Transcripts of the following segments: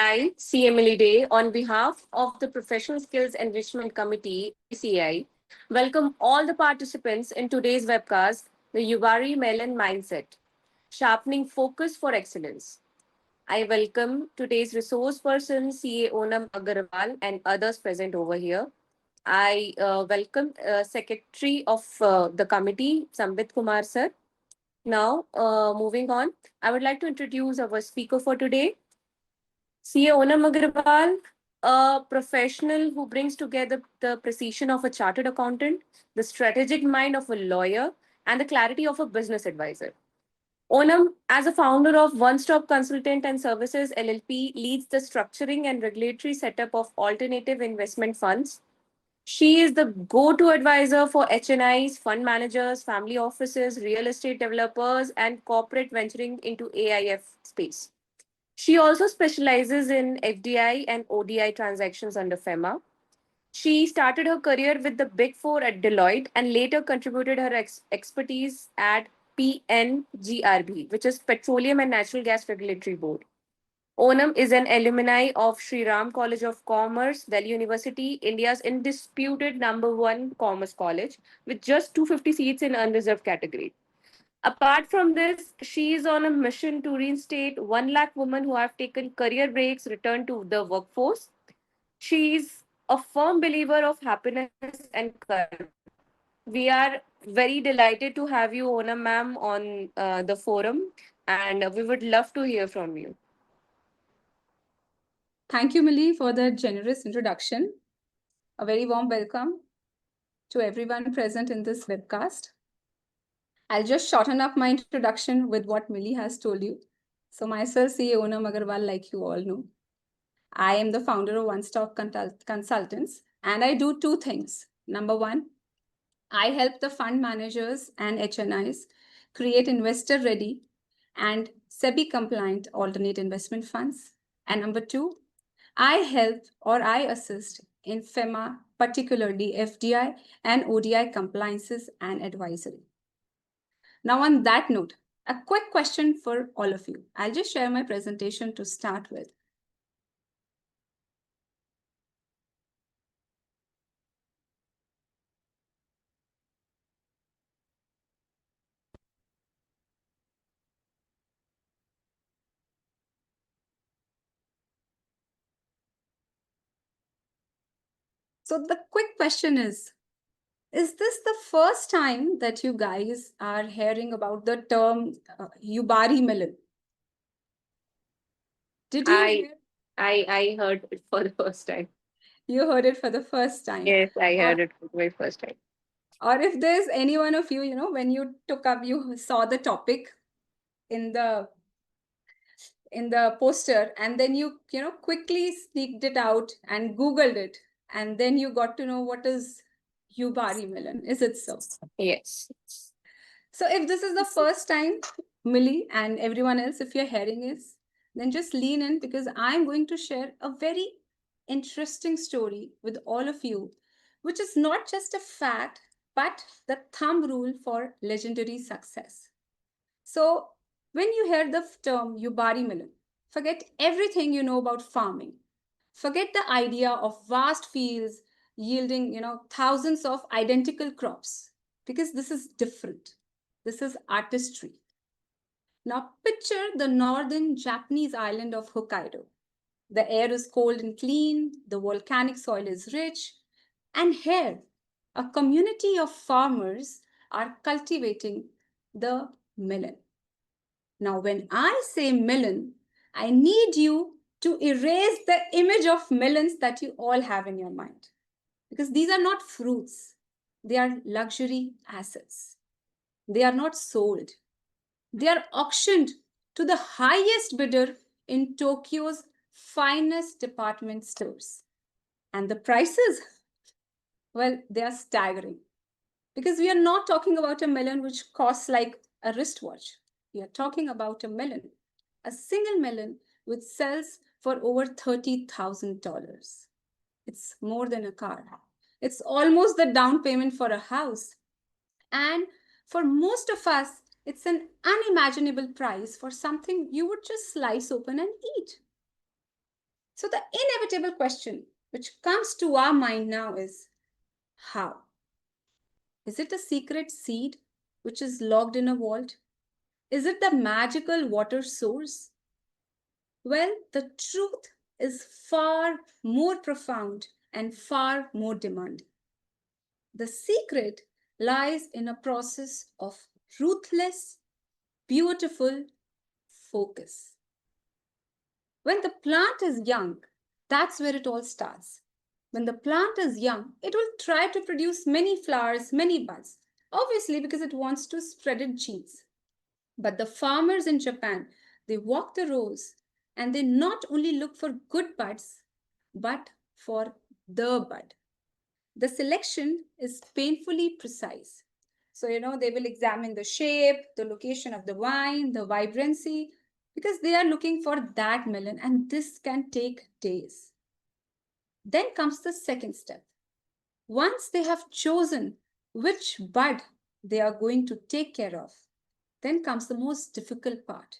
I, C. Emily Day, on behalf of the Professional Skills Enrichment Committee, PCI, welcome all the participants in today's webcast, the Yubari Melon Mindset, Sharpening Focus for Excellence. I welcome today's resource person, CA Onam Agarwal, and others present over here. I welcome Secretary of the committee, Sambit Kumar sir. Now, moving on, I would like to introduce our speaker for today, CA Onam Agarwal, a professional who brings together the precision of a chartered accountant, the strategic mind of a lawyer, and the clarity of a business advisor. Onam, as a founder of One Stop Consultant and Services LLP, leads the structuring and regulatory setup of alternative investment funds. She is the go-to advisor for HNIs, fund managers, family offices, real estate developers, and corporate venturing into AIF space. She also specializes in FDI and ODI transactions under FEMA. She started her career with the Big Four at Deloitte and later contributed her expertise at PNGRB, which is Petroleum and Natural Gas Regulatory Board. Onam is an alumni of Sri Ram College of Commerce, Delhi University, India's indisputed number one commerce college, with just 250 seats in unreserved category. Apart from this, she is on a mission to reinstate 1 lakh women who have taken career breaks, return to the workforce. She is a firm believer of happiness and courage. We are very delighted to have you, Ona ma'am, on the forum, and we would love to hear from you. Thank you, Millie, for the generous introduction. A very warm welcome to everyone present in this webcast. I'll just shorten up my introduction with what Millie has told you. So myself, CA Onam Agarwal, like you all know. I am the founder of One Stop Consultants, and I do two things. Number one, I help the fund managers and HNIs create investor-ready and SEBI-compliant alternate investment funds. And number two, I help or I assist in FEMA, particularly FDI and ODI compliances and advisory. Now, on that note, a quick question for all of you. I'll just share my presentation to start with. So the quick question is this the first time that you guys are hearing about the term Yubari Melon? Did you hear? I heard it for the first time. You heard it for the first time. Yes, I heard it for the very first time. Or if there's any one of you, when you saw the topic in the poster, and then you quickly sneaked it out and Googled it, and then you got to know what is Yubari Melon. Is it so? Yes. So if this is the first time, Millie and everyone else, if you're hearing this, then just lean in, because I'm going to share a very interesting story with all of you, which is not just a fact, but the thumb rule for legendary success. So when you hear the term Yubari Melon, forget everything you know about farming. Forget the idea of vast fields yielding, thousands of identical crops, because this is different. This is artistry. Now picture the northern Japanese island of Hokkaido. The air is cold and clean, the volcanic soil is rich, and here a community of farmers are cultivating the melon. Now, when I say melon, I need you to erase the image of melons that you all have in your mind, because these are not fruits. They are luxury assets. They are not sold. They are auctioned to the highest bidder in Tokyo's finest department stores. And the prices, well, they are staggering, because we are not talking about a melon which costs like a wristwatch. We are talking about a melon, a single melon which sells for over $30,000. It's more than a car. It's almost the down payment for a house. And for most of us, it's an unimaginable price for something you would just slice open and eat. So the inevitable question which comes to our mind now is how? Is it a secret seed which is locked in a vault? Is it the magical water source? Well, the truth is far more profound and far more demanding. The secret lies in a process of ruthless, beautiful focus. When the plant is young, that's where it all starts. When the plant is young, it will try to produce many flowers, many buds, obviously because it wants to spread its genes. But the farmers in Japan, they walk the rows and they not only look for good buds, but for the bud. The selection is painfully precise. So, they will examine the shape, the location of the vine, the vibrancy, because they are looking for that melon, and this can take days. Then comes the second step. Once they have chosen which bud they are going to take care of, then comes the most difficult part.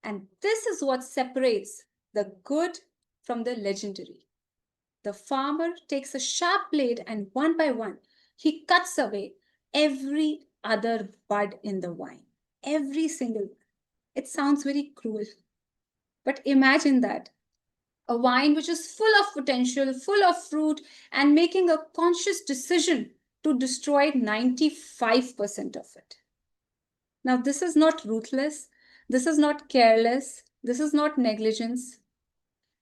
And this is what separates the good from the legendary. The farmer takes a sharp blade and one by one, he cuts away every other bud in the vine. Every single one. It sounds very cruel. But imagine that. A vine which is full of potential, full of fruit, and making a conscious decision to destroy 95% of it. Now, this is not ruthless. This is not careless. This is not negligence.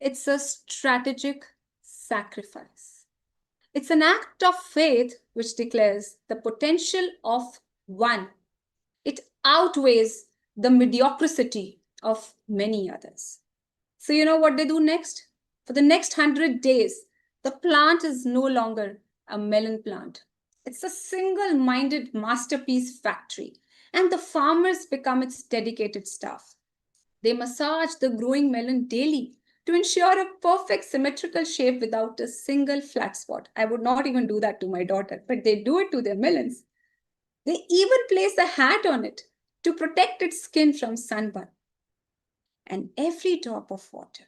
It's a strategic sacrifice. It's an act of faith which declares the potential of one. It outweighs the mediocrity of many others. So, you know what they do next? For the next 100 days, the plant is no longer a melon plant. It's a single minded masterpiece factory, and the farmers become its dedicated staff. They massage the growing melon daily to ensure a perfect symmetrical shape without a single flat spot. I would not even do that to my daughter, but they do it to their melons. They even place a hat on it to protect its skin from sunburn. And every drop of water,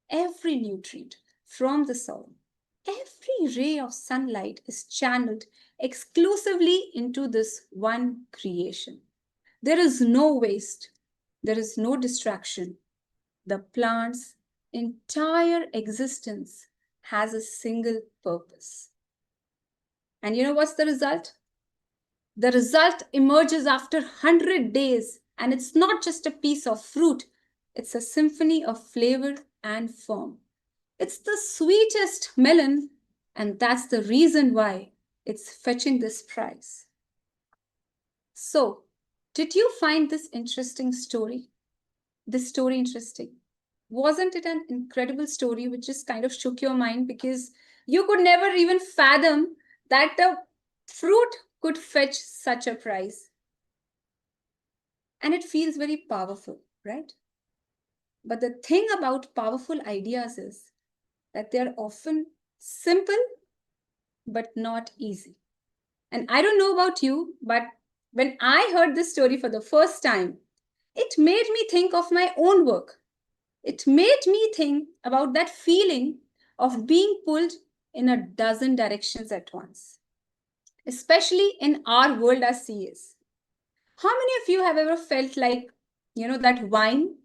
every nutrient from the soil, every ray of sunlight is channeled exclusively into this one creation. There is no waste, there is no distraction. The plant's entire existence has a single purpose. And you know what's the result? The result emerges after 100 days, and it's not just a piece of fruit, it's a symphony of flavor and form. It's the sweetest melon, and that's the reason why it's fetching this prize. So, did you find this interesting story? This story interesting? Wasn't it an incredible story which just kind of shook your mind because you could never even fathom that the fruit could fetch such a prize? And it feels very powerful, right? But the thing about powerful ideas is that they're often simple but not easy. And I don't know about you, but when I heard this story for the first time, it made me think of my own work. It made me think about that feeling of being pulled in a dozen directions at once, especially in our world as CAs. How many of you have ever felt like, that vine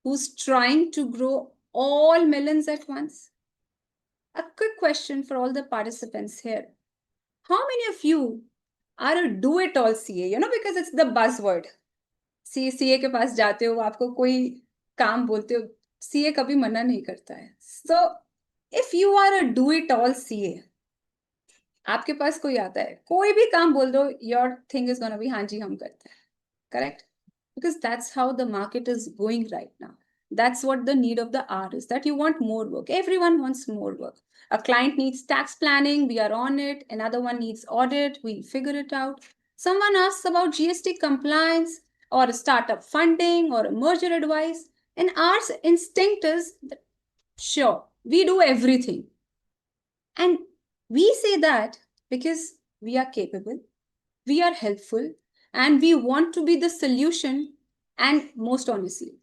who's trying to grow all melons at once? A quick question for all the participants here. How many of you are a do-it-all CA? Because it's the buzzword. CA के पास जाते हो, आपको कोई काम बोलते हो, CA कभी मना नहीं करता है. So, if you are a do-it-all CA, आपके पास कोई आता है, कोई भी काम बोल दो, your thing is gonna be हाँ जी हम करते हैं. Correct? Because that's how the market is going right now. That's what the need of the hour is, that you want more work. Everyone wants more work. A client needs tax planning, we are on it. Another one needs audit, we'll figure it out. Someone asks about GST compliance or a startup funding or a merger advice. And our instinct is that, sure, we do everything. And we say that because we are capable, we are helpful, and we want to be the solution. And most honestly,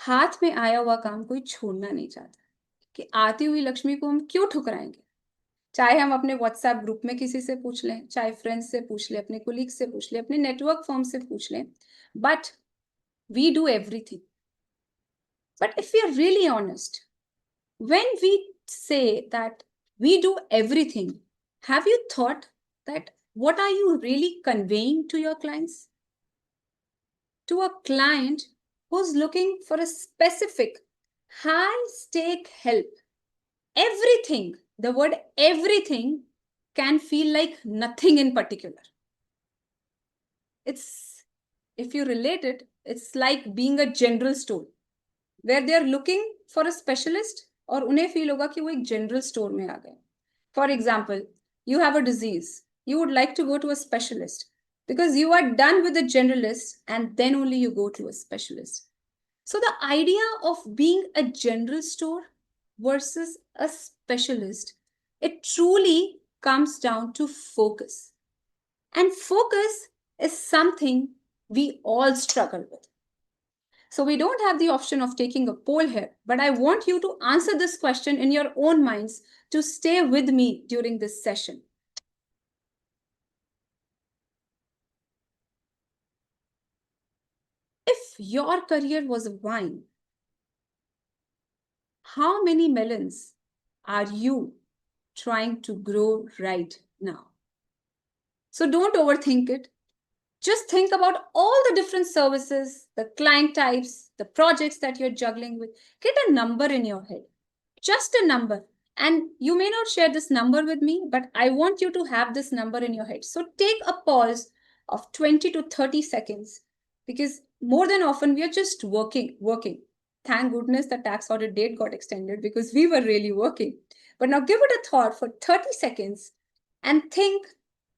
हाथ में आया हुआ काम कोई छोड़ना नहीं चाहता कि आती हुई लक्ष्मी को हम क्यों ठुकराएंगे। चाहे हम अपने व्हाट्सएप ग्रुप में किसी से पूछ लें, चाहे फ्रेंड्स से पूछ लें, अपने कोलीग से पूछ लें, अपने नेटवर्क फर्म से पूछ लें, but we do everything. But if we are really honest, when we say that we do everything, have you thought that what are you really conveying to your clients? To a client who's looking for a specific high stake help, everything, the word everything can feel like nothing in particular. It's, if you relate it, it's like being a general store where they are looking for a specialist और उन्हें feel होगा कि वो एक general store में आ गए. For example, you have a disease. You would like to go to a specialist because you are done with the generalist and then only you go to a specialist. So the idea of being a general store versus a specialist, it truly comes down to focus. And focus is something we all struggle with. So we don't have the option of taking a poll here, but I want you to answer this question in your own minds to stay with me during this session. If your career was a vine, how many melons are you trying to grow right now? So don't overthink it. Just think about all the different services, the client types, the projects that you're juggling with. Get a number in your head, just a number. And you may not share this number with me, but I want you to have this number in your head. So take a pause of 20 to 30 seconds because more than often we are just working. Thank goodness the tax audit date got extended because we were really working. But now give it a thought for 30 seconds and think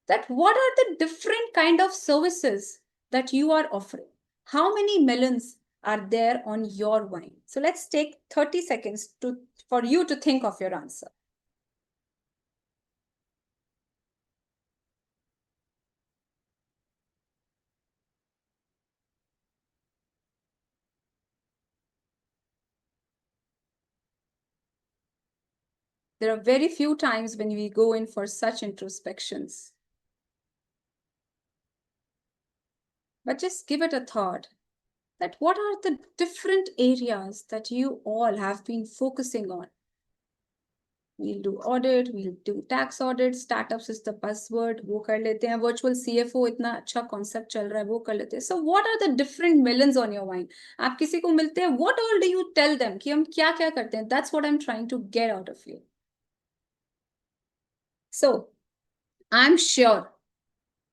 that what are the different kind of services that you are offering? How many melons are there on your wine? So let's take 30 seconds for you to think of your answer. There are very few times when we go in for such introspections. But just give it a thought that what are the different areas that you all have been focusing on? We'll do audit, we'll do tax audit, startups is the buzzword, वो कर लेते हैं, virtual CFO इतना अच्छा concept चल रहा है, वो कर लेते हैं. So what are the different melons on your wine? आप किसी को मिलते हैं, what all do you tell them कि हम क्या क्या करते हैं? That's what I'm trying to get out of you. So I'm sure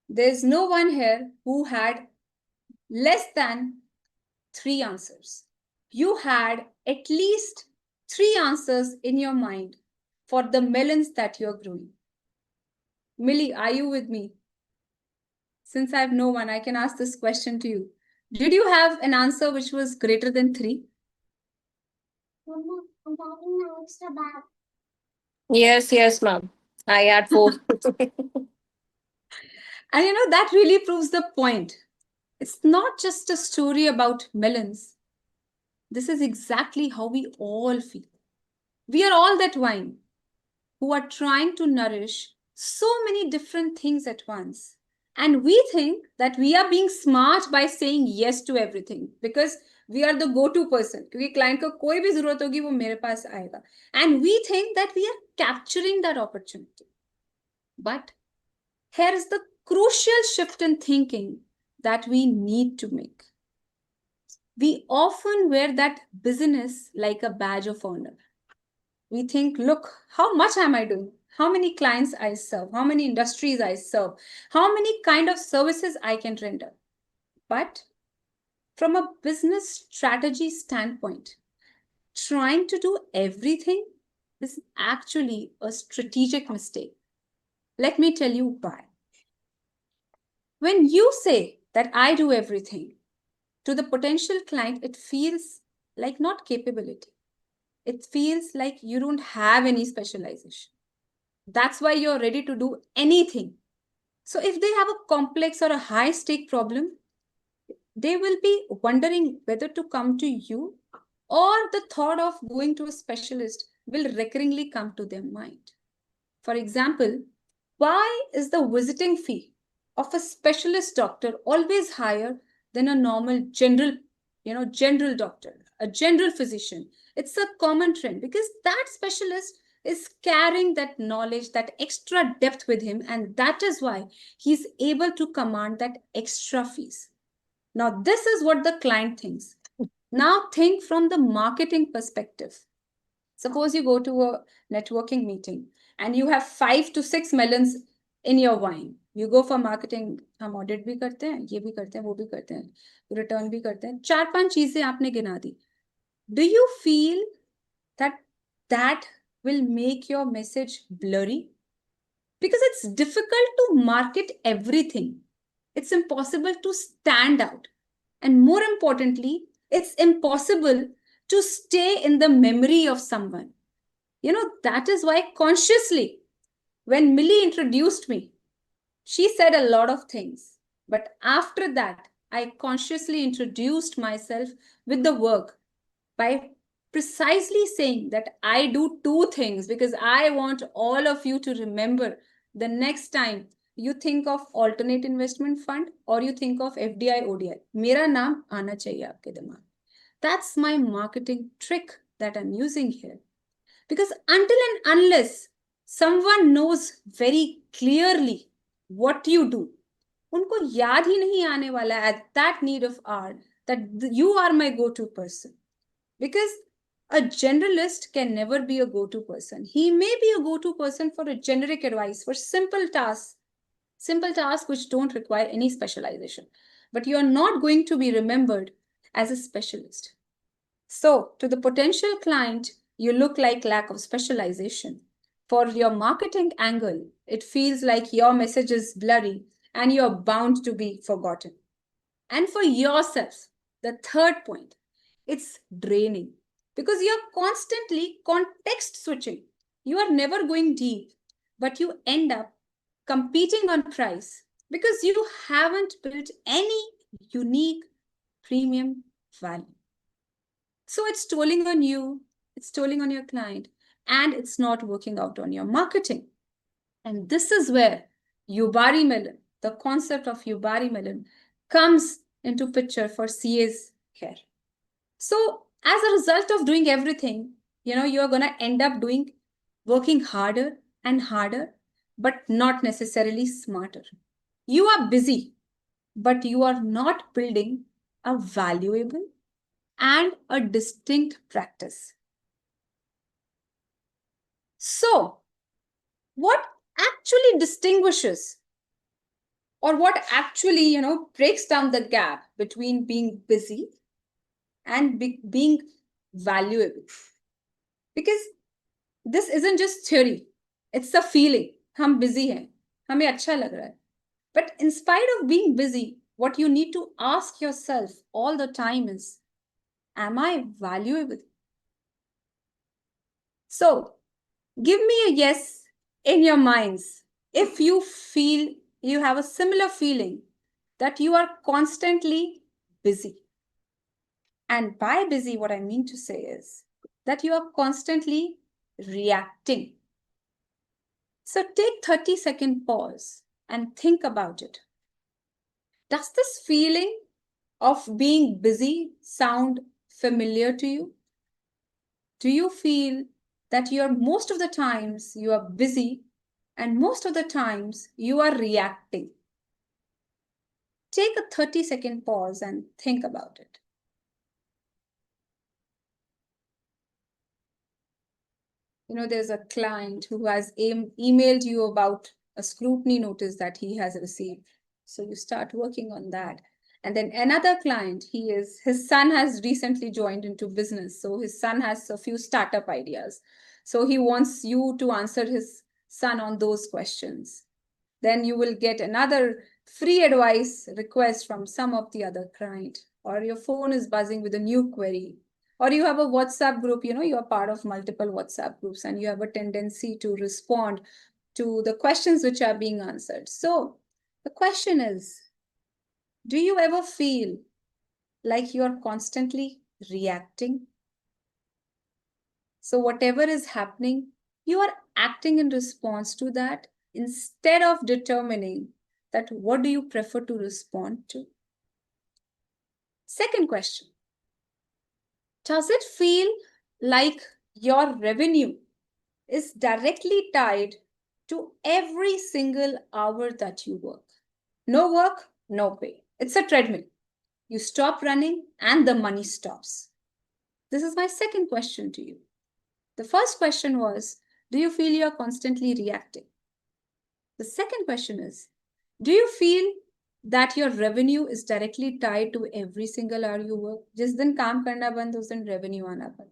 there's no one here who had less than 3 answers. You had at least 3 answers in your mind for the melons that you're growing. Millie, are you with me? Since I have no one, I can ask this question to you. Did you have an answer which was greater than 3? Yes, ma'am. I had 4. And you know, that really proves the point. It's not just a story about melons. This is exactly how we all feel. We are all that wine who are trying to nourish so many different things at once. And we think that we are being smart by saying yes to everything because we are the go-to person. क्योंकि client को कोई भी जरूरत होगी वो मेरे पास आएगा. And we think that we are capturing that opportunity. But here is the crucial shift in thinking that we need to make. We often wear that business like a badge of honor. We think, look, how much am I doing? How many clients I serve? How many industries I serve? How many kind of services I can render? But from a business strategy standpoint, trying to do everything is actually a strategic mistake. Let me tell you why. When you say that I do everything, to the potential client, it feels like not capability. It feels like you don't have any specialization. That's why you're ready to do anything. So if they have a complex or a high stake problem, they will be wondering whether to come to you, or the thought of going to a specialist will recurringly come to their mind. For example, why is the visiting fee of a specialist doctor always higher than a normal general doctor, a general physician? It's a common trend because that specialist is carrying that knowledge, that extra depth with him, and that is why he's able to command that extra fees. Now, this is what the client thinks. Now, think from the marketing perspective. Suppose you go to a networking meeting and you have 5 to 6 melons in your wine. You go for marketing. हम audit भी करते हैं, ये भी करते हैं, वो भी करते हैं, return भी करते हैं. 4-5 चीजें आपने गिना दी. Do you feel that that will make your message blurry? Because it's difficult to market everything. It's impossible to stand out. And more importantly, it's impossible to stay in the memory of someone. That is why consciously, when Millie introduced me, she said a lot of things. But after that, I consciously introduced myself with the work by precisely saying that I do two things, because I want all of you to remember the next time you think of alternate investment fund or you think of FDI ODI. Mera naam aana chahiye aapke dimag. That's my marketing trick that I'm using here. Because until and unless someone knows very clearly what you do, unko yaad hi nahi aane wala at that need of hour that you are my go-to person. Because a generalist can never be a go-to person. He may be a go-to person for a generic advice, for simple tasks which don't require any specialization. But you are not going to be remembered as a specialist. So, to the potential client, you look like lack of specialization. For your marketing angle, it feels like your message is blurry and you're bound to be forgotten. And for yourself, the third point, it's draining because you're constantly context switching. You are never going deep, but you end up competing on price because you haven't built any unique premium value. So it's tolling on you, it's tolling on your client, and it's not working out on your marketing. And this is where Yubari Melon, the concept of Yubari Melon, comes into picture for CAs here. So as a result of doing everything, you're going to end up working harder and harder, but not necessarily smarter. You are busy, but you are not building a valuable and a distinct practice. So, what actually distinguishes or what actually, breaks down the gap between being busy and being valuable? Because this isn't just theory, it's a feeling. हम busy हैं, हमें अच्छा लग रहा है. But in spite of being busy, what you need to ask yourself all the time is, am I valuable? So, give me a yes in your minds if you feel you have a similar feeling that you are constantly busy. And by busy, what I mean to say is that you are constantly reacting. So take 30-second pause and think about it. Does this feeling of being busy sound familiar to you? Do you feel that most of the times you are busy and most of the times you are reacting? Take a 30-second pause and think about it. There's a client who has emailed you about a scrutiny notice that he has received. So you start working on that. And then another client, his son has recently joined into business. So his son has a few startup ideas. So he wants you to answer his son on those questions. Then you will get another free advice request from some of the other client, or your phone is buzzing with a new query, or you have a WhatsApp group, you are part of multiple WhatsApp groups and you have a tendency to respond to the questions which are being answered. So the question is, do you ever feel like you're constantly reacting? So, whatever is happening, you are acting in response to that instead of determining that what do you prefer to respond to. Second question: does it feel like your revenue is directly tied to every single hour that you work? No work, no pay. It's a treadmill. You stop running and the money stops. This is my second question to you. The first question was, do you feel you are constantly reacting? The second question is, do you feel that your revenue is directly tied to every single hour you work? जिस दिन काम करना बंद उस दिन revenue आना बंद.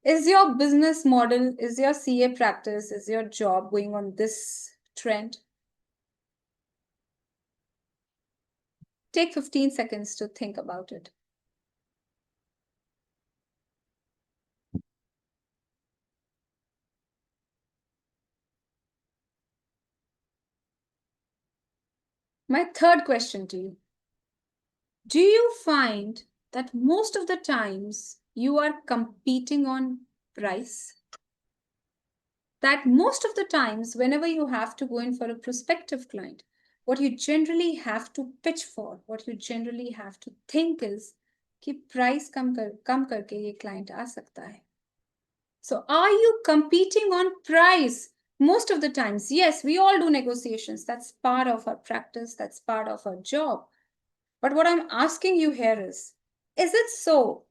Is your business model, is your CA practice, is your job going on this trend? Take 15 seconds to think about it. My third question to you: do you find that most of the times you are competing on price? That most of the times, whenever you have to go in for a prospective client, what you generally have to pitch for, what you generally have to think is कि price कम करके ये client आ सकता है. So are you competing on price? Most of the times, yes, we all do negotiations. That's part of our practice. That's part of our job. But what I'm asking you here is it so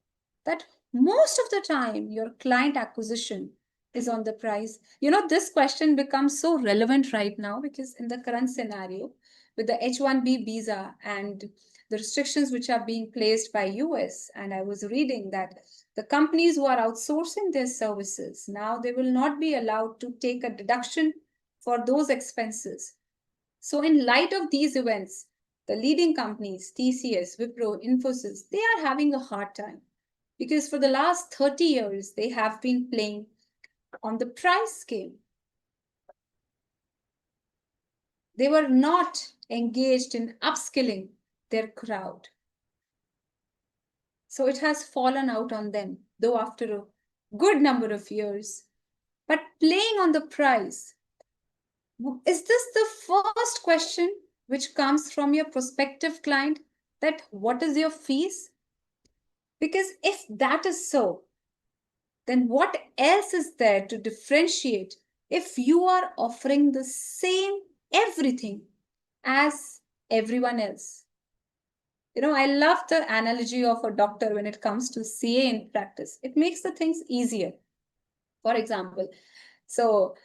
that most of the time your client acquisition is on the price? You know, this question becomes so relevant right now because in the current scenario with the H-1B visa and the restrictions which are being placed by US, and I was reading that the companies who are outsourcing their services, now they will not be allowed to take a deduction for those expenses. So in light of these events, the leading companies, TCS, Wipro, Infosys, they are having a hard time because for the last 30 years, they have been playing on the price game. They were not engaged in upskilling their crowd. So it has fallen out on them, though after a good number of years. But playing on the price, is this the first question which comes from your prospective client, that what is your fees? Because if that is so, then what else is there to differentiate if you are offering the same everything as everyone else? You know, I love the analogy of a doctor when it comes to CA in practice. It makes the things easier. For example, so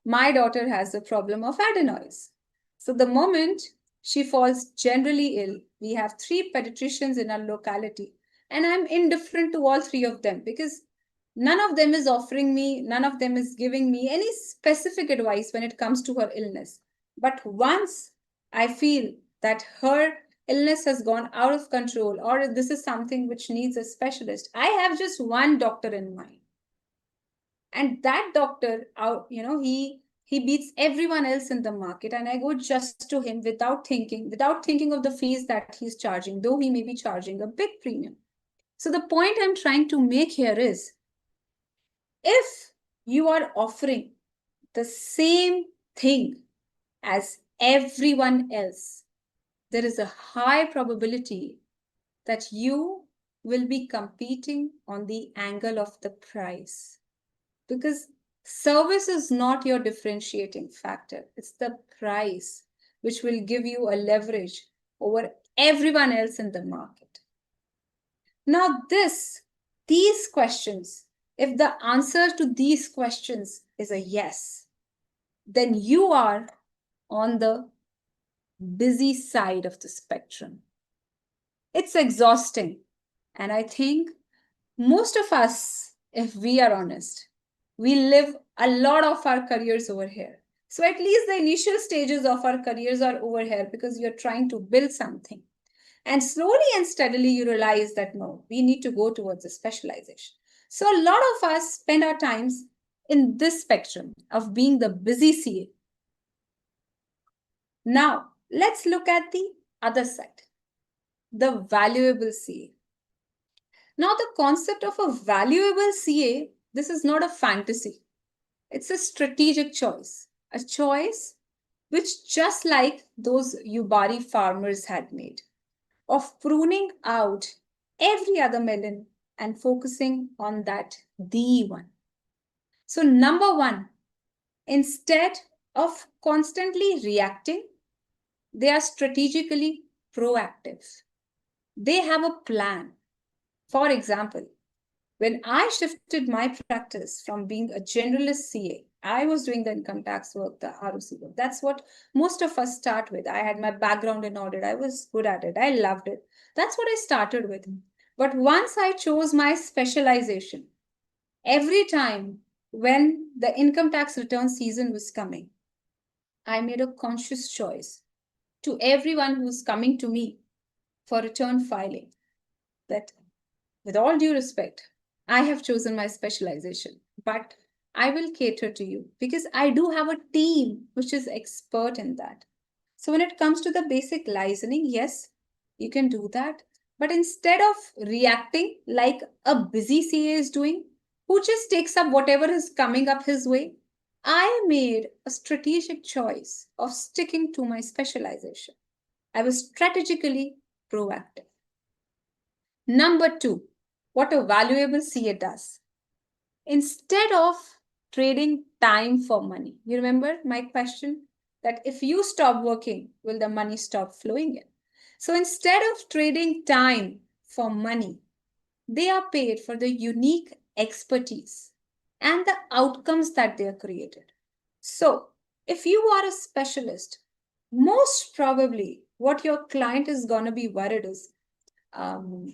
my daughter has a problem of adenoids. So the moment she falls generally ill, we have 3 pediatricians in our locality, and I'm indifferent to all 3 of them because none of them is offering me, none of them is giving me any specific advice when it comes to her illness. But once I feel that her illness has gone out of control or this is something which needs a specialist, I have just one doctor in mind, and that doctor out, he beats everyone else in the market, and I go just to him without thinking of the fees that he's charging, though he may be charging a big premium. So the point I'm trying to make here is, if you are offering the same thing as everyone else, there is a high probability that you will be competing on the angle of the price, because service is not your differentiating factor. It's the price which will give you a leverage over everyone else in the market. Now, these questions, if the answer to these questions is a yes, then you are on the busy side of the spectrum. It's exhausting. And I think most of us, if we are honest, we live a lot of our careers over here. So at least the initial stages of our careers are over here because you're trying to build something. And slowly and steadily, you realize that no, we need to go towards a specialization. So a lot of us spend our times in this spectrum of being the busy CA. Now, let's look at the other side, the valuable CA. Now, the concept of a valuable CA, this is not a fantasy. It's a strategic choice, a choice which, just like those Yubari farmers had made, of pruning out every other melon and focusing on that the one. So, number one, instead of constantly reacting, they are strategically proactive. They have a plan. For example, when I shifted my practice from being a generalist CA, I was doing the income tax work, the ROC work. That's what most of us start with. I had my background in audit. I was good at it. I loved it. That's what I started with. But once I chose my specialization, every time when the income tax return season was coming, I made a conscious choice to everyone who's coming to me for return filing that, with all due respect, I have chosen my specialization, but I will cater to you because I do have a team which is expert in that. So when it comes to the basic licensing, yes, you can do that. But instead of reacting like a busy CA is doing, who just takes up whatever is coming up his way, I made a strategic choice of sticking to my specialization. I was strategically proactive. Number two, what a valuable CA does. Instead of trading time for money, you remember my question that if you stop working, will the money stop flowing in? So instead of trading time for money, they are paid for the unique expertise and the outcomes that they are created. So if you are a specialist, most probably what your client is going to be worried is, um,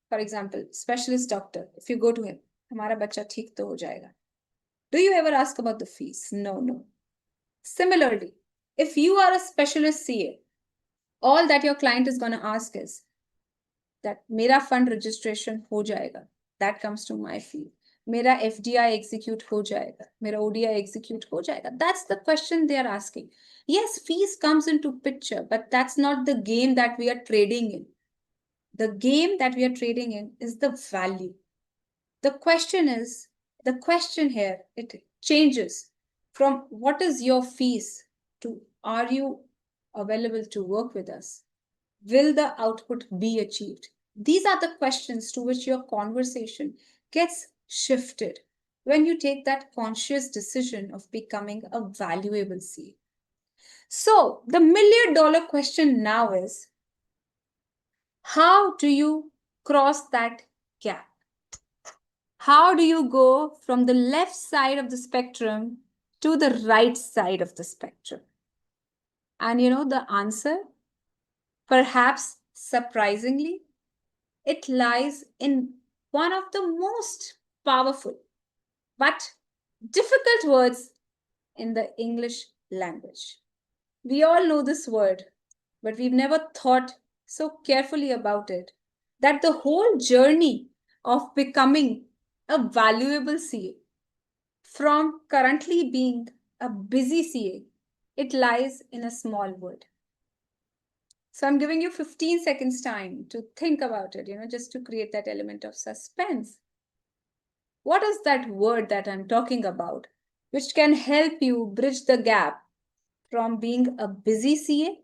for example, specialist doctor, if you go to him, हमारा बच्चा ठीक तो हो जाएगा. Do you ever ask about the fees? No, no. Similarly, if you are a specialist CA, all that your client is going to ask is that मेरा fund registration हो जाएगा. That comes to my fee. मेरा FDI execute हो जाएगा. मेरा ODI execute हो जाएगा. That's the question they are asking. Yes, fees comes into picture, but that's not the game that we are trading in. The game that we are trading in is the value. The question here, it changes from what is your fees to are you available to work with us? Will the output be achieved? These are the questions to which your conversation gets shifted when you take that conscious decision of becoming a valuable CA. So, the $1,000,000 question now is, how do you cross that gap? How do you go from the left side of the spectrum to the right side of the spectrum? And you know the answer? Perhaps surprisingly, it lies in one of the most powerful but difficult words in the English language. We all know this word, but we've never thought so carefully about it that the whole journey of becoming a valuable CA, from currently being a busy CA, it lies in a small word. So I'm giving you 15 seconds time to think about it, just to create that element of suspense. What is that word that I'm talking about, which can help you bridge the gap from being a busy CA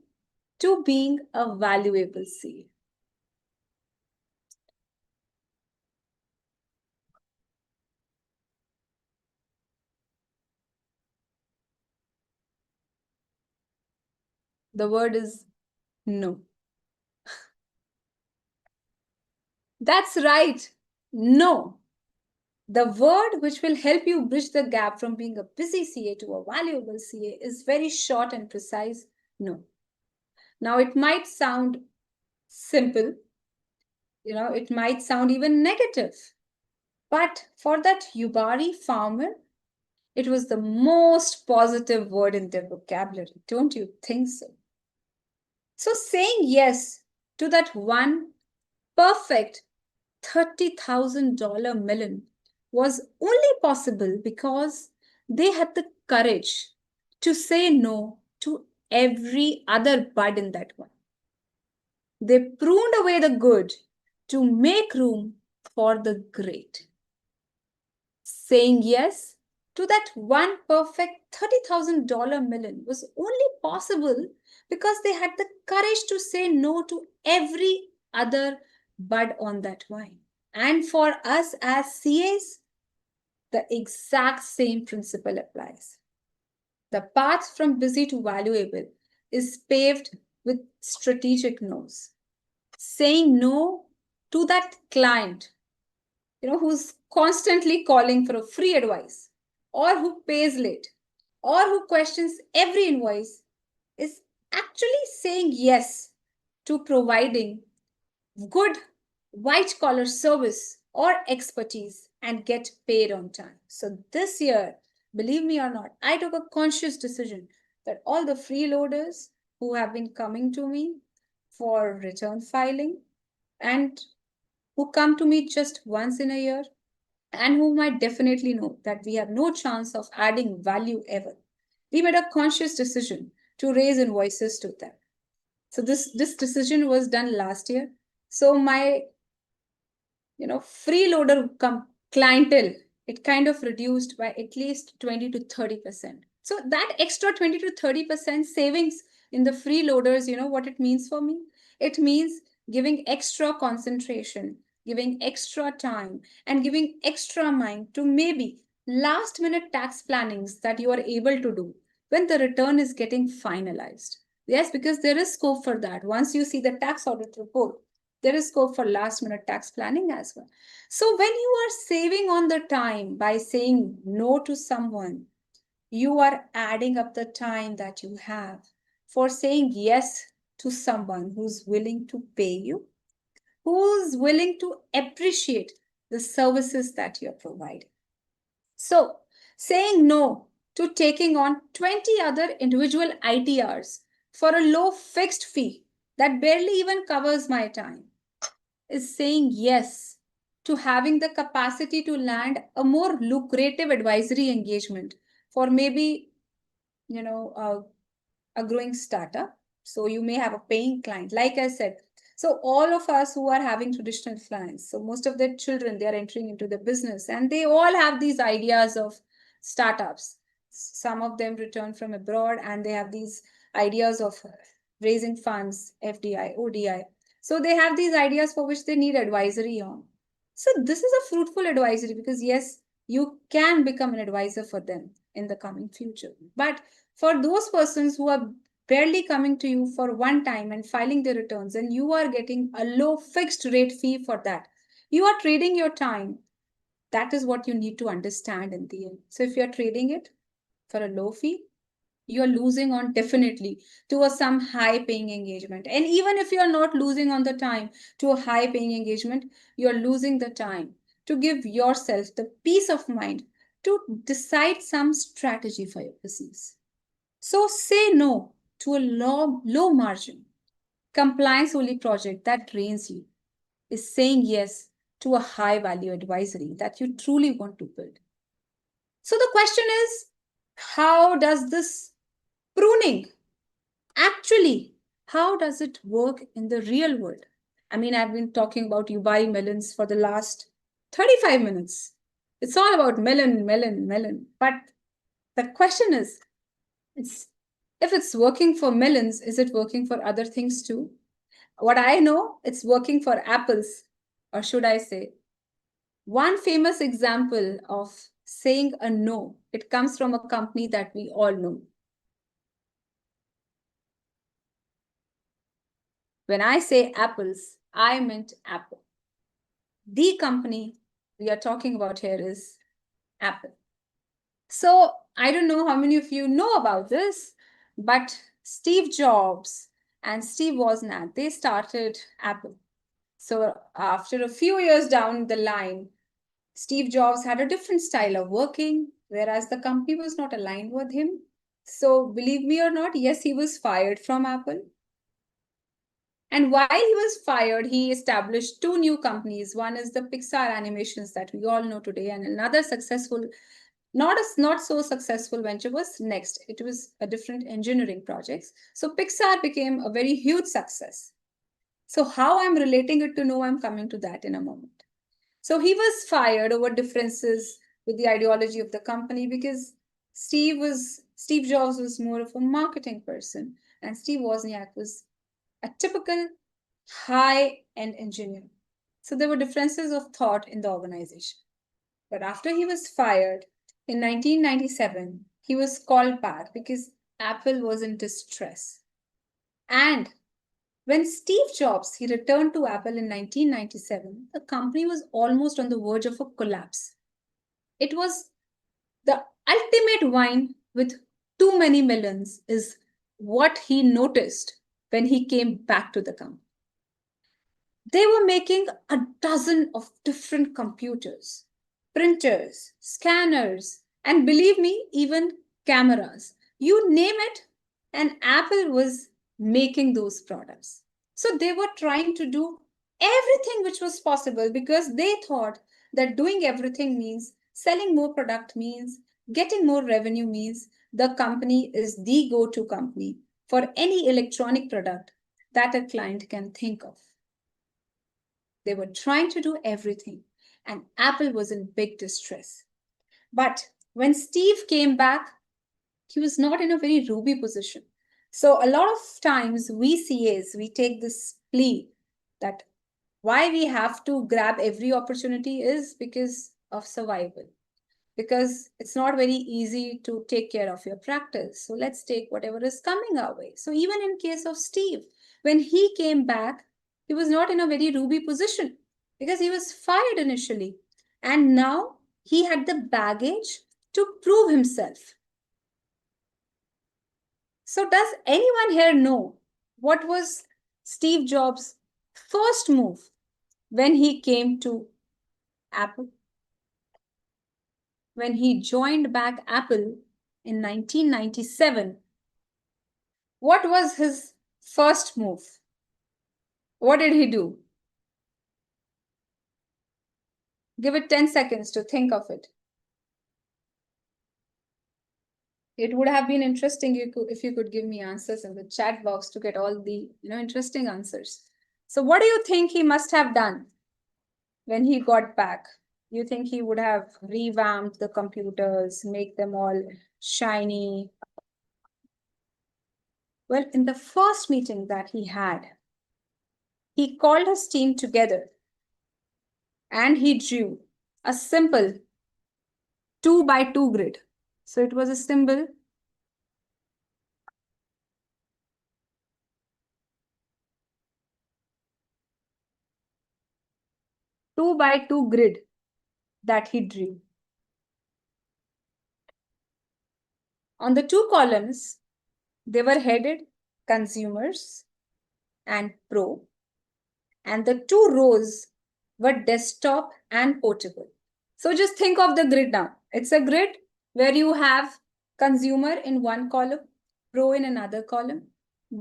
to being a valuable CA? The word is no. That's right. No. The word which will help you bridge the gap from being a busy CA to a valuable CA is very short and precise. No. Now, it might sound simple, it might sound even negative. But for that Yubari farmer, it was the most positive word in their vocabulary. Don't you think so? So, saying yes to that one perfect $30,000 melon was only possible because they had the courage to say no to every other bud in that one. They pruned away the good to make room for the great. Saying yes to that one perfect $30,000 million was only possible because they had the courage to say no to every other bud on that vine. And for us as CAs, the exact same principle applies. The path from busy to valuable is paved with strategic no's. Saying no to that client, who's constantly calling for a free advice, or who pays late, or who questions every invoice, is actually saying yes to providing good white collar service or expertise and get paid on time. So this year, believe me or not, I took a conscious decision that all the freeloaders who have been coming to me for return filing and who come to me just once in a year and who might definitely know that we have no chance of adding value ever. We made a conscious decision to raise invoices to them. So this decision was done last year. So my freeloader clientele, it kind of reduced by at least 20 to 30%. So that extra 20 to 30% savings in the freeloaders, what it means for me? It means giving extra concentration, giving extra time, and giving extra mind to maybe last minute tax plannings that you are able to do when the return is getting finalized. Yes, because there is scope for that. Once you see the tax audit report, there is scope for last minute tax planning as well. So when you are saving on the time by saying no to someone, you are adding up the time that you have for saying yes to someone who's willing to pay you, who's willing to appreciate the services that you're providing. So saying no to taking on 20 other individual ITRs for a low fixed fee that barely even covers my time is saying yes to having the capacity to land a more lucrative advisory engagement for maybe, you know, a growing startup. So you may have a paying client, like I said. So all of us who are having traditional clients, so most of their children, they are entering into the business and they all have these ideas of startups. Some of them return from abroad and they have these ideas of raising funds, FDI, ODI. So they have these ideas for which they need advisory on. So this is a fruitful advisory because yes, you can become an advisor for them in the coming future. But for those persons who are barely coming to you for one time and filing their returns, and you are getting a low fixed rate fee for that, you are trading your time. That is what you need to understand in the end. So if you're trading it for a low fee, you're losing on definitely to some high paying engagement. And even if you're not losing on the time to a high paying engagement, you're losing the time to give yourself the peace of mind to decide some strategy for your business. So say no to a low margin, compliance only project that drains you, is saying yes to a high value advisory that you truly want to build. So the question is, how does this pruning actually, how does it work in the real world? I mean, I've been talking about Yubari melons for the last 35 minutes. It's all about melon, melon, melon. But the question is, it's if it's working for melons, is it working for other things too? What I know, it's working for apples, or should I say, one famous example of saying a no, it comes from a company that we all know. When I say apples, I meant Apple. The company we are talking about here is Apple. So I don't know how many of you know about this, but Steve Jobs and Steve Wozniak, they started Apple. So after a few years down the line, Steve Jobs had a different style of working, whereas the company was not aligned with him. So believe me or not, yes, he was fired from Apple. And while he was fired, he established two new companies. One is the Pixar Animations that we all know today, and another successful, not so successful venture was Next. It was a different engineering projects. So Pixar became a very huge success. So how I'm relating it to no, I'm coming to that in a moment. So he was fired over differences with the ideology of the company because Steve Jobs was more of a marketing person and Steve Wozniak was a typical high-end engineer. So there were differences of thought in the organization. But after he was fired in 1997, he was called back because Apple was in distress. And when Steve Jobs he returned to Apple in 1997, the company was almost on the verge of a collapse. It was the ultimate wine with too many melons is what he noticed when he came back to the company. They were making a dozen of different computers, printers, scanners, and believe me, even cameras. You name it, and Apple was making those products. So they were trying to do everything which was possible because they thought that doing everything means selling more product means getting more revenue means the company is the go-to company for any electronic product that a client can think of. They were trying to do everything, and Apple was in big distress. But when Steve came back, he was not in a very ruby position. So a lot of times we CAs, we take this plea that why we have to grab every opportunity is because of survival, because it's not very easy to take care of your practice. So let's take whatever is coming our way. So even in case of Steve, when he came back, he was not in a very ruby position because he was fired initially. And now he had the baggage to prove himself. So does anyone here know what was Steve Jobs' first move when he came to Apple? When he joined back Apple in 1997, what was his first move? What did he do? Give it 10 seconds to think of it. It would have been interesting if you could give me answers in the chat box to get all the interesting answers. So what do you think he must have done when he got back? You think he would have revamped the computers, make them all shiny? Well, in the first meeting that he had, he called his team together and he drew a simple 2 by 2 grid. So it was a symbol 2 by 2 grid that he drew. On the two columns, they were headed consumers and pro, and the two rows were desktop and portable. So just think of the grid now. It's a grid where you have consumer in one column, pro in another column,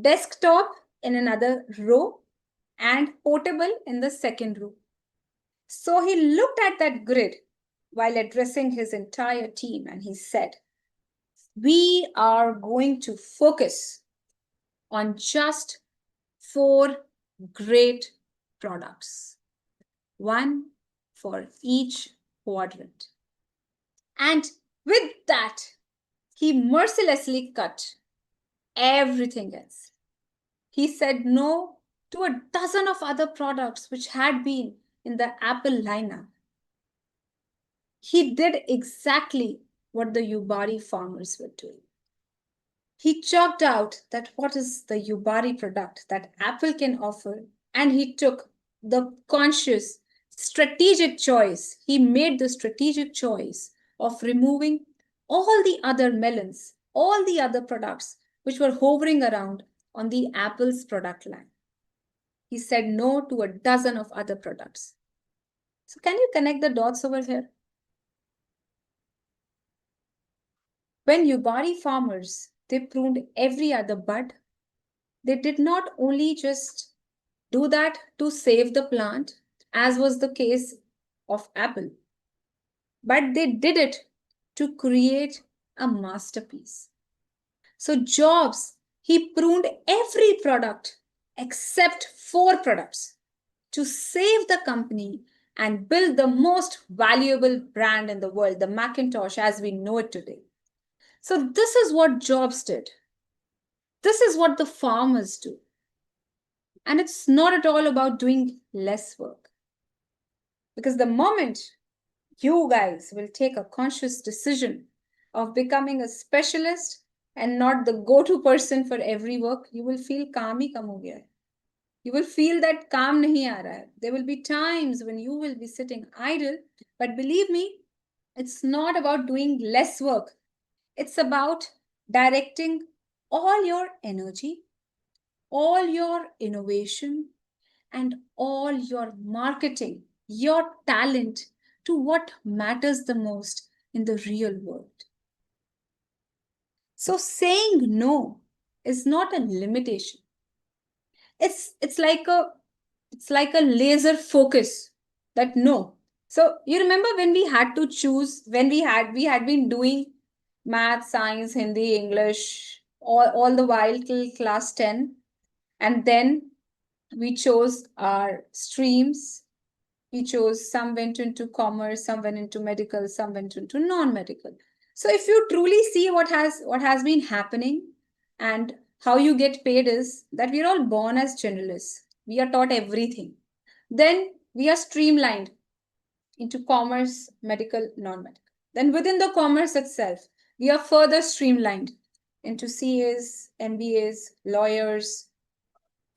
desktop in another row, and portable in the second row. So he looked at that grid while addressing his entire team and he said, we are going to focus on just 4 great products, one for each quadrant. And with that, he mercilessly cut everything else. He said no to a dozen of other products which had been in the Apple lineup. He did exactly what the Yubari farmers were doing. He chalked out that what is the Yubari product that Apple can offer, and he took the conscious, strategic choice. He made the strategic choice of removing all the other melons, all the other products which were hovering around on the Apple's product line. He said no to a dozen of other products. So can you connect the dots over here? When Yubari farmers, they pruned every other bud, they did not only just do that to save the plant, as was the case of Apple, but they did it to create a masterpiece. So Jobs, he pruned every product except 4 products to save the company and build the most valuable brand in the world, the Macintosh as we know it today. So, this is what Jobs did. This is what the farmers do. And it's not at all about doing less work. Because the moment you guys will take a conscious decision of becoming a specialist and not the go-to person for every work, you will feel calm hi kam ho gaya hai. You will feel that calm nahi aa raha hai. There will be times when you will be sitting idle, but believe me, it's not about doing less work. It's about directing all your energy, all your innovation, and all your marketing, your talent to what matters the most in the real world. So saying no is not a limitation. It's like a laser focus that no. So you remember when we had to choose, when we had been doing math, science, Hindi, English all the while till class 10, and then we chose our streams. We chose, some went into commerce, some went into medical, some went into non-medical. So if you truly see what has been happening and how you get paid is that we are all born as generalists. We are taught everything. Then we are streamlined into commerce, medical, non-medical. Then within the commerce itself, we are further streamlined into CAs, MBAs, lawyers,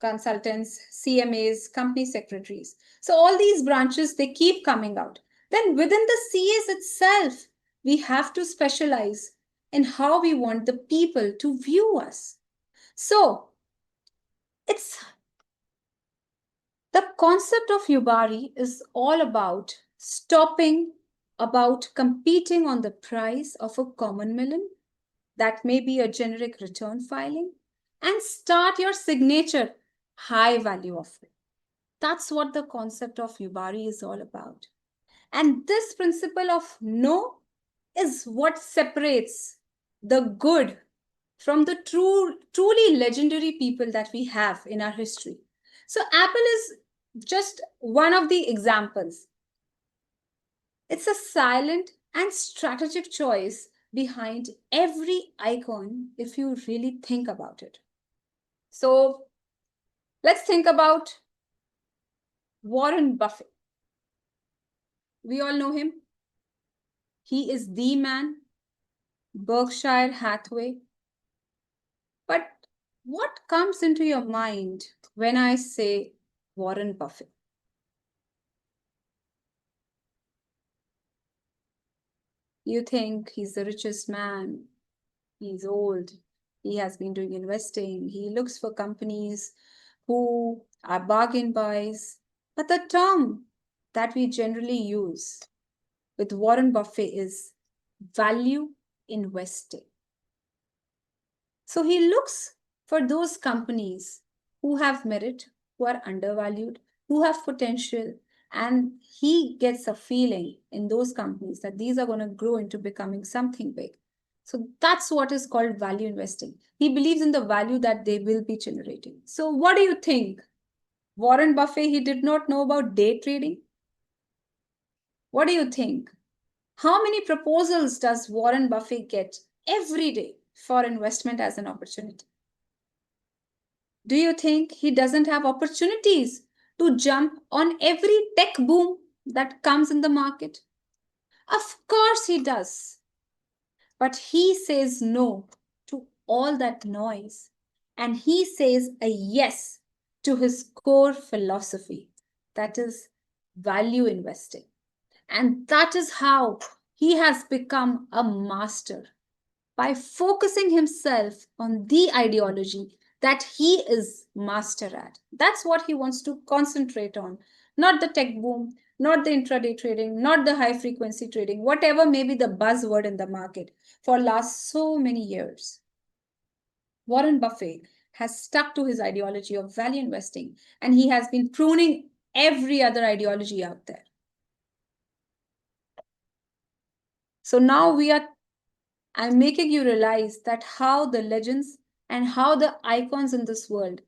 consultants, CMAs, company secretaries. So all these branches, they keep coming out. Then within the CAs itself, we have to specialize in how we want the people to view us. So it's the concept of Yubari is all about stopping, about competing on the price of a common melon that may be a generic return filing, and start your signature high value offering. That's what the concept of Yubari is all about. And this principle of no is what separates the good from the truly legendary people that we have in our history. So Apple is just one of the examples. It's a silent and strategic choice behind every icon if you really think about it. So let's think about Warren Buffett. We all know him. He is the man, Berkshire Hathaway. But what comes into your mind when I say Warren Buffett? You think he's the richest man, he's old, he has been doing investing, he looks for companies who are bargain buys. But the term that we generally use with Warren Buffett is value investing. So he looks for those companies who have merit, who are undervalued, who have potential, and he gets a feeling in those companies that these are going to grow into becoming something big. So that's what is called value investing. He believes in the value that they will be generating. So what do you think? Warren Buffett, he did not know about day trading? What do you think? How many proposals does Warren Buffett get every day for investment as an opportunity? Do you think he doesn't have opportunities to jump on every tech boom that comes in the market? Of course he does. But he says no to all that noise. And he says a yes to his core philosophy, that is value investing. And that is how he has become a master, by focusing himself on the ideology that he is master at. That's what he wants to concentrate on, not the tech boom, not the intraday trading, not the high frequency trading, whatever may be the buzzword in the market for last so many years. Warren Buffett has stuck to his ideology of value investing, and he has been pruning every other ideology out there. So now I'm making you realize that how the legends and how the icons in this world,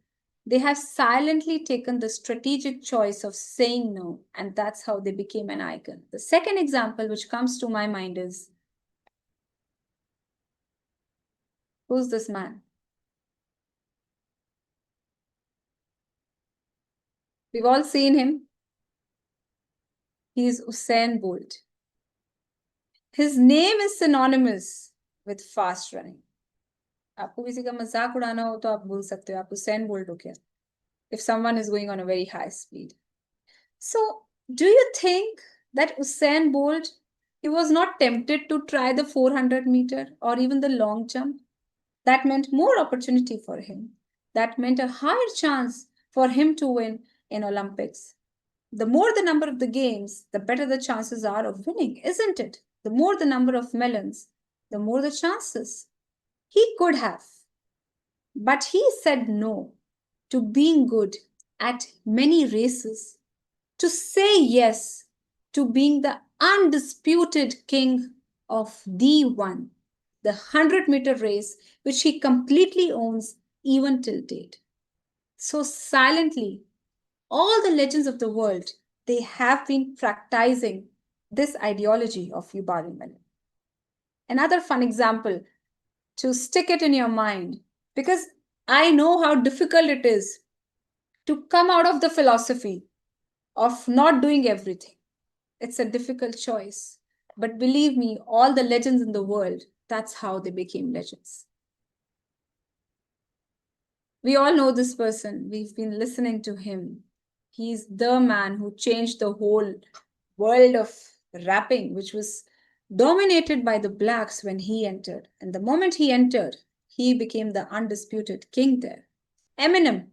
They have silently taken the strategic choice of saying no, and that's how they became an icon. The second example which comes to my mind is, who's this man? We've all seen him. He is Usain Bolt. His name is synonymous with fast running. आपको किसी का मजाक उड़ाना हो तो आप बोल सकते हो आप उसेन बोल्ट हो क्या? If someone is going on a very high speed. So, do you think that Usain Bolt, he was not tempted to try the 400 meter or even the long jump? That meant more opportunity for him. That meant a higher chance for him to win in Olympics. The more the number of the games, the better the chances are of winning, isn't it? The more the number of melons, the more the chances. He could have, but he said no to being good at many races, to say yes to being the undisputed king of the one, the 100-meter race, which he completely owns even till date. So silently, all the legends of the world, they have been practicing this ideology of Yubari Melon. Another fun example to stick it in your mind, because I know how difficult it is to come out of the philosophy of not doing everything. It's a difficult choice. But believe me, all the legends in the world, that's how they became legends. We all know this person. We've been listening to him. He's the man who changed the whole world of rapping, which was dominated by the blacks when he entered. And the moment he entered, he became the undisputed king there. Eminem.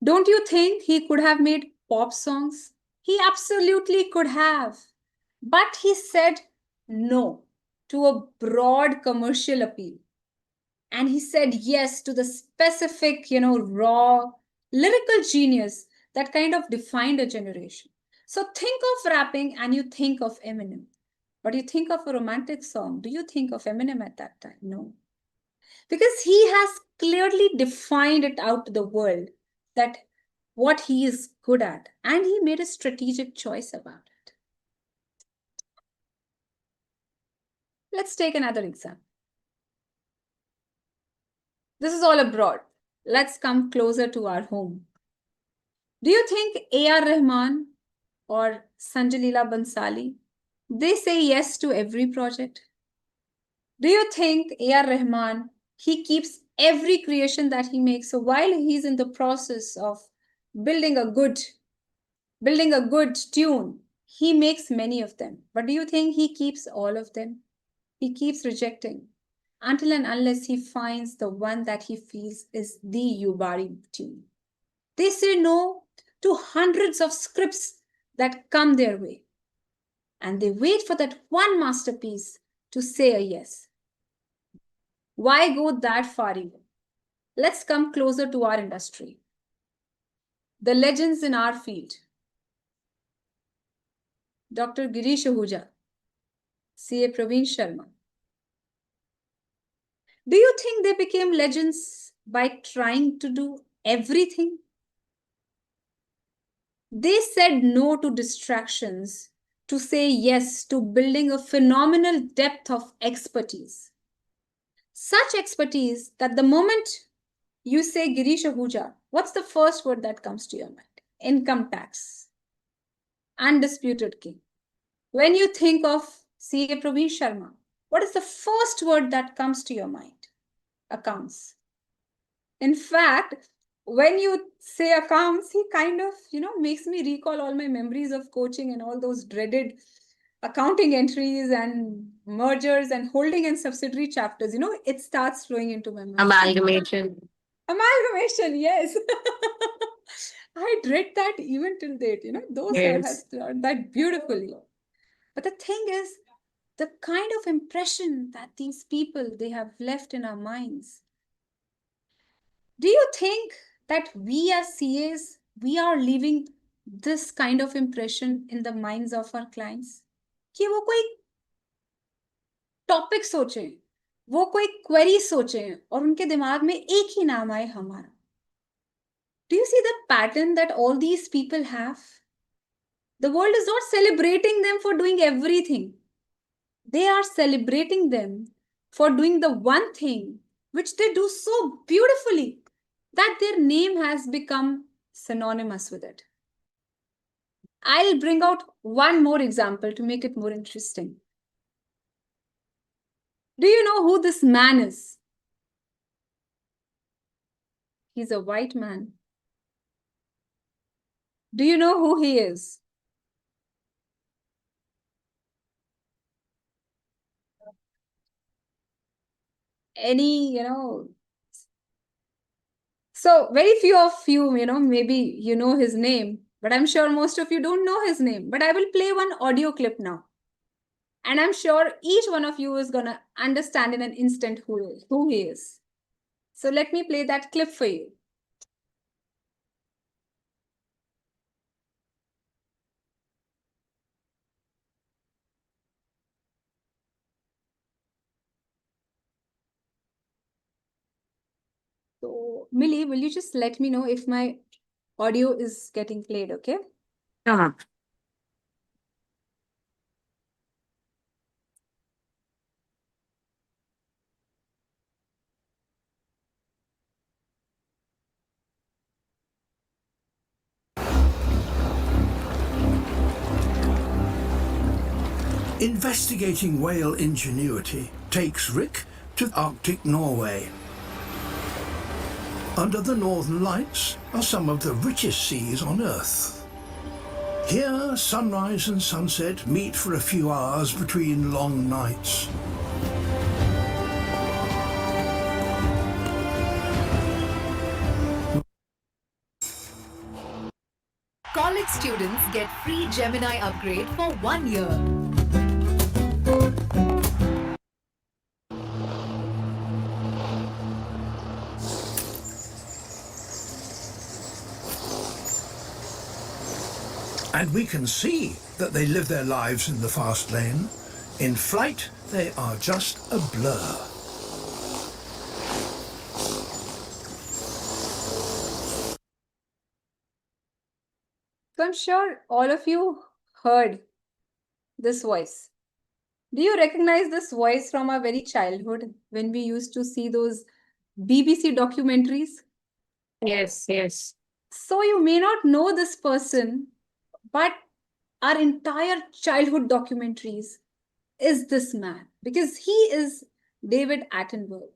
Don't you think he could have made pop songs? He absolutely could have. But he said no to a broad commercial appeal. And he said yes to the specific, raw lyrical genius that kind of defined a generation. So think of rapping and you think of Eminem. But you think of a romantic song. Do you think of Eminem at that time? No. Because he has clearly defined it out to the world that what he is good at. And he made a strategic choice about it. Let's take another example. This is all abroad. Let's come closer to our home. Do you think A.R. Rahman or Sanjay Leela Bansali, they say yes to every project? Do you think A.R. Rahman, he keeps every creation that he makes? So while he's in the process of building a good tune, he makes many of them. But do you think he keeps all of them? He keeps rejecting until and unless he finds the one that he feels is the Yubari tune. They say no to hundreds of scripts that come their way. And they wait for that one masterpiece to say a yes. Why go that far even? Let's come closer to our industry. The legends in our field. Dr. Girish Ahuja, C.A. Praveen Sharma. Do you think they became legends by trying to do everything? They said no to distractions to say yes to building a phenomenal depth of expertise. Such expertise that the moment you say Girish Ahuja, what's the first word that comes to your mind? Income tax. Undisputed king. When you think of C.A. Praveen Sharma, what is the first word that comes to your mind? Accounts. In fact, when you say accounts, he kind of, makes me recall all my memories of coaching and all those dreaded accounting entries and mergers and holding and subsidiary chapters. It starts flowing into my mind. Amalgamation. Amalgamation, yes. I dread that even till date. Those sir has done that beautifully. But the thing is, the kind of impression that these people, they have left in our minds. Do you think that we as CAs, we are leaving this kind of impression in the minds of our clients? कि वो कोई topic सोचें, वो कोई query सोचें और उनके दिमाग में एक ही नाम आए हमारा. Do you see the pattern that all these people have? The world is not celebrating them for doing everything. They are celebrating them for doing the one thing which they do so beautifully that their name has become synonymous with it. I'll bring out one more example to make it more interesting. Do you know who this man is? He's a white man. Do you know who he is? Any. So very few of you, maybe you know his name, but I'm sure most of you don't know his name. But I will play one audio clip now. And I'm sure each one of you is going to understand in an instant who he is. So let me play that clip for you. So, Millie, will you just let me know if my audio is getting played, okay? Uh-huh. Investigating whale ingenuity takes Rick to Arctic Norway. Under the northern lights are some of the richest seas on Earth. Here, sunrise and sunset meet for a few hours between long nights. College students get free Gemini upgrade for 1 year. And we can see that they live their lives in the fast lane. In flight, they are just a blur. So I'm sure all of you heard this voice. Do you recognize this voice from our very childhood when we used to see those BBC documentaries? Yes, yes. So you may not know this person, but our entire childhood documentaries is this man, because he is David Attenborough,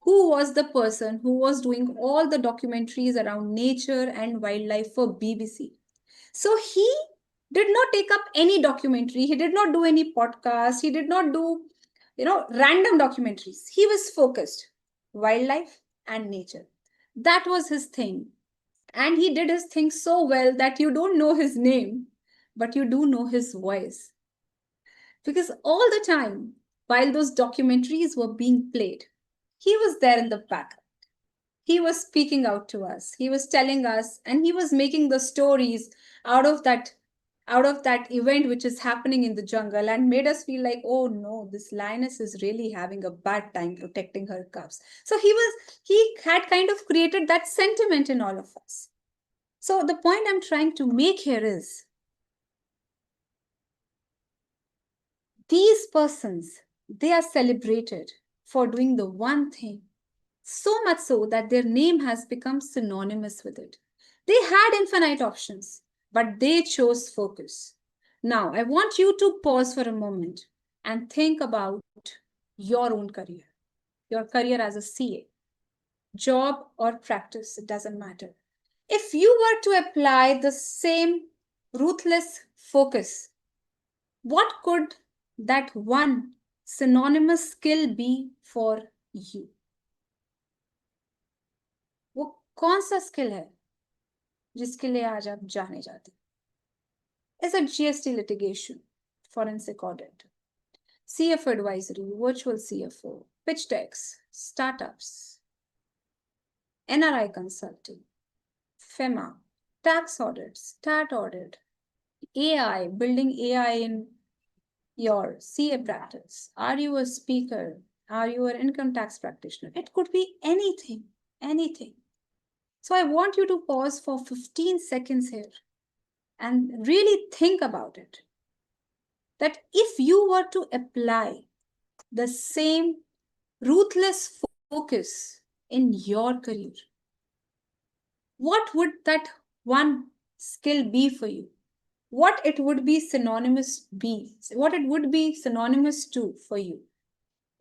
who was the person who was doing all the documentaries around nature and wildlife for BBC. So he did not take up any documentary. He did not do any podcast. He did not do, random documentaries. He was focused wildlife and nature. That was his thing. And he did his thing so well that you don't know his name, but you do know his voice. Because all the time, while those documentaries were being played, he was there in the background. He was speaking out to us. He was telling us, and he was making the stories out of that event which is happening in the jungle, and made us feel like, oh no, this lioness is really having a bad time protecting her cubs. So he had kind of created that sentiment in all of us. So the point I'm trying to make here is, these persons, they are celebrated for doing the one thing, so much so that their name has become synonymous with it. They had infinite options, but they chose focus. Now, I want you to pause for a moment and think about your own your career as a CA, job or practice, it doesn't matter. If you were to apply the same ruthless focus, what could that one synonymous skill be for you? वो कौन सा skill है जिसके लिए आज आप जाने जाते हैं? Is it GST litigation, forensic audit, CF advisory, virtual CFO, pitch decks, startups, NRI consulting, FEMA, tax audit, stat audit, AI, building AI in your CA practice? Are you a speaker? Are you an income tax practitioner? It could be anything, anything. So I want you to pause for 15 seconds here and really think about it. That if you were to apply the same ruthless focus in your career, what would that one skill be for you? What it would be synonymous to for you?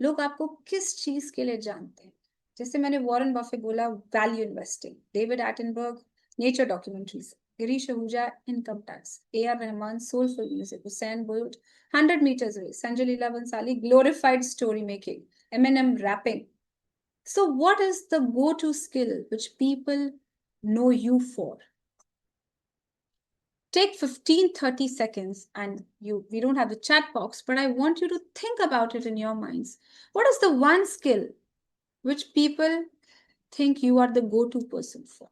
लोग आपको किस चीज के लिए जानते हैं? जैसे मैंने वॉरेन बफे बोला, value investing, David Attenborough nature documentaries, Girish Ahuja income tax, AR Rahman soulful music, Usain Bolt 100 meters away, Sanjay Leela Bhansali glorified story making, Eminem rapping. So what is the go-to skill which people know you for? Take 15-30 seconds and we don't have the chat box, but I want you to think about it in your minds. What is the one skill which people think you are the go-to person for?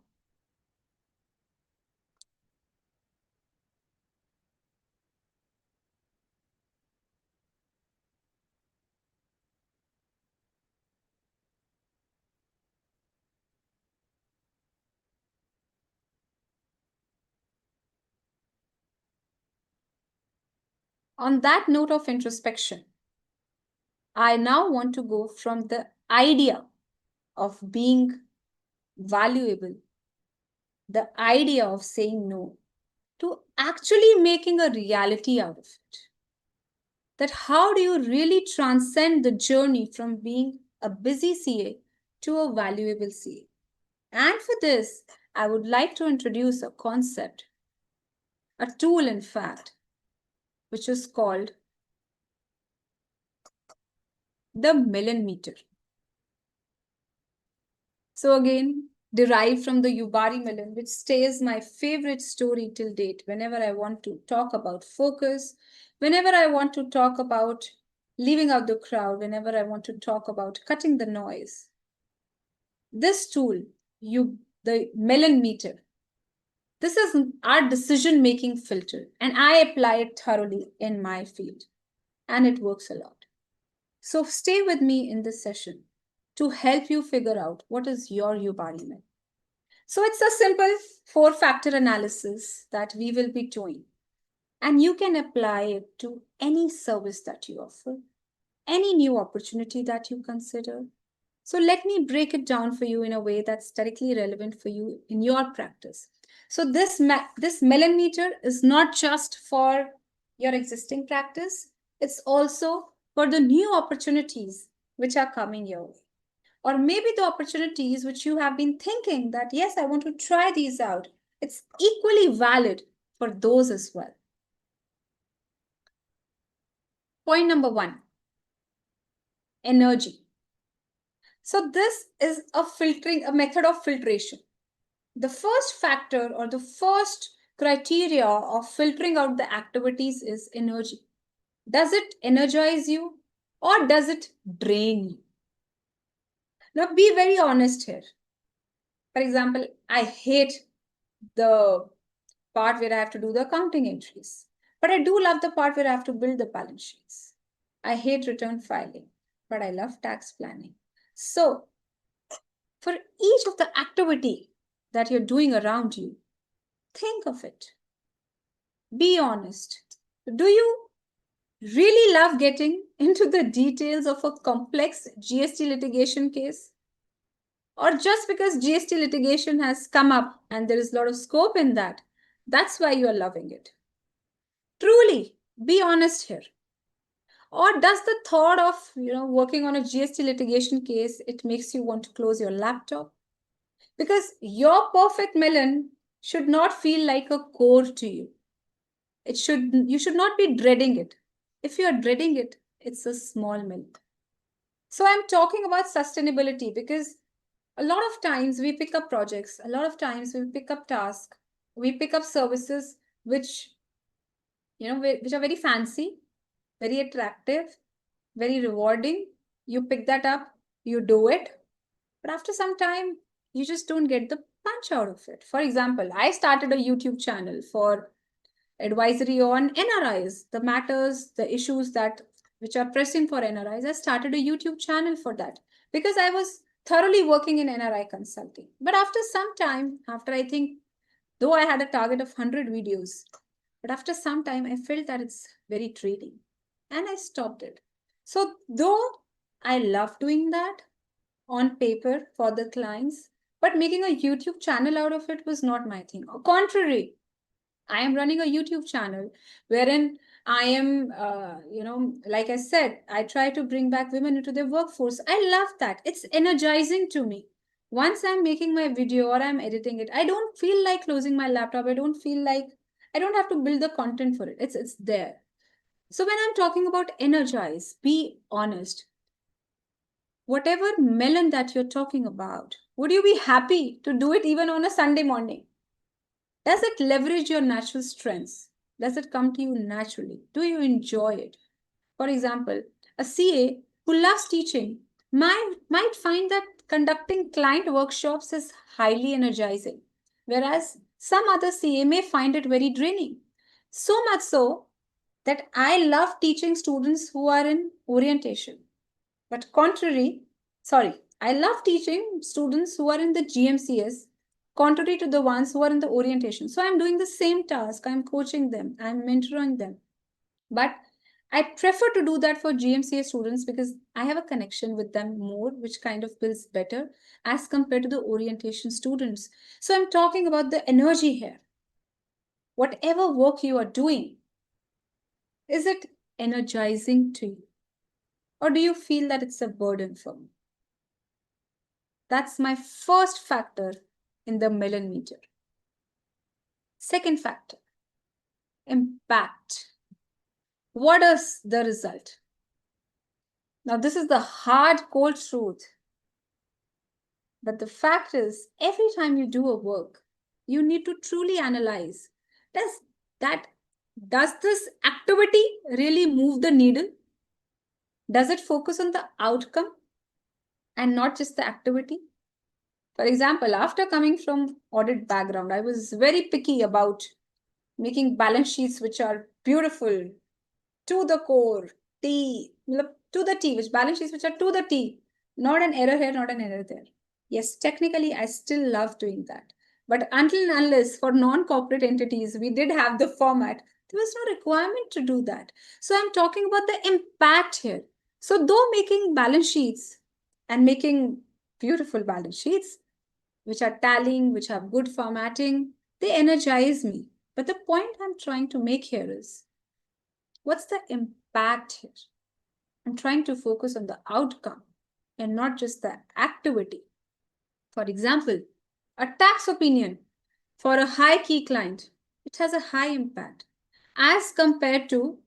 On that note of introspection, I now want to go from the idea of being valuable, the idea of saying no, to actually making a reality out of it. That how do you really transcend the journey from being a busy CA to a valuable CA? And for this, I would like to introduce a concept, a tool in fact, which is called the Melon meter. So again, derived from the Yubari Melon, which stays my favorite story till date whenever I want to talk about focus, whenever I want to talk about leaving out the crowd, whenever I want to talk about cutting the noise. This tool, the Melon meter, this is our decision-making filter, and I apply it thoroughly in my field, and it works a lot. So stay with me in this session to help you figure out what is your Yubari Melon. So it's a simple 4-factor analysis that we will be doing, and you can apply it to any service that you offer, any new opportunity that you consider. So let me break it down for you in a way that's directly relevant for you in your practice. So this Melon meter is not just for your existing practice, it's also for the new opportunities which are coming your way. Or maybe the opportunities which you have been thinking that, yes, I want to try these out. It's equally valid for those as well. Point number 1, energy. So this is a method of filtration. The first factor or the first criteria of filtering out the activities is energy. Does it energize you or does it drain you? Now be very honest here. For example, I hate the part where I have to do the accounting entries, but I do love the part where I have to build the balance sheets. I hate return filing, but I love tax planning. So for each of the activity that you're doing around you, think of it. Be honest. Do you really love getting into the details of a complex GST litigation case? Or just because GST litigation has come up and there is a lot of scope in that, that's why you are loving it? Truly, be honest here. Or does the thought of working on a GST litigation case, it makes you want to close your laptop? Because your perfect melon should not feel like a core to you. You should not be dreading it. If you are dreading it, it's a small melon. So I'm talking about sustainability because a lot of times we pick up projects, a lot of times we pick up tasks, we pick up services which are very fancy, very attractive, very rewarding. You pick that up, you do it, but after some time, you just don't get the punch out of it. For example, I started a YouTube channel for advisory on NRIs, the matters, the issues which are pressing for NRIs. I started a YouTube channel for that because I was thoroughly working in NRI consulting. But after some time, after I think, though I had a target of 100 videos, but after some time, I felt that it's very draining and I stopped it. So, though I love doing that on paper for the clients, but making a YouTube channel out of it was not my thing. On contrary, I am running a YouTube channel wherein I am, like I said, I try to bring back women into their workforce. I love that. It's energizing to me. Once I'm making my video or I'm editing it, I don't feel like closing my laptop. I don't feel like I don't have to build the content for it. It's there. So when I'm talking about energize, be honest. Whatever melon that you're talking about, would you be happy to do it even on a Sunday morning? Does it leverage your natural strengths? Does it come to you naturally? Do you enjoy it? For example, a CA who loves teaching might find that conducting client workshops is highly energizing, whereas some other CA may find it very draining. So much so that I love teaching students who are in orientation. But I love teaching students who are in the GMCS contrary to the ones who are in the orientation. So I'm doing the same task. I'm coaching them. I'm mentoring them. But I prefer to do that for GMCA students because I have a connection with them more, which kind of builds better as compared to the orientation students. So I'm talking about the energy here. Whatever work you are doing, is it energizing to you? Or do you feel that it's a burden for me? That's my first factor in the melon meter. Second factor, impact. What is the result? Now, this is the hard, cold truth. But the fact is, every time you do a work, you need to truly analyze, does this activity really move the needle? Does it focus on the outcome and not just the activity? For example, after coming from audit background, I was very picky about making balance sheets which are beautiful, to the core, to the T, which balance sheets which are to the T, not an error here, not an error there. Yes, technically, I still love doing that. But until and unless for non-corporate entities, we did have the format, there was no requirement to do that. So I'm talking about the impact here. So though making balance sheets and making beautiful balance sheets, which are tallying, which have good formatting, they energize me. But the point I'm trying to make here is, what's the impact here? I'm trying to focus on the outcome and not just the activity. For example, a tax opinion for a high key client, it has a high impact as compared to,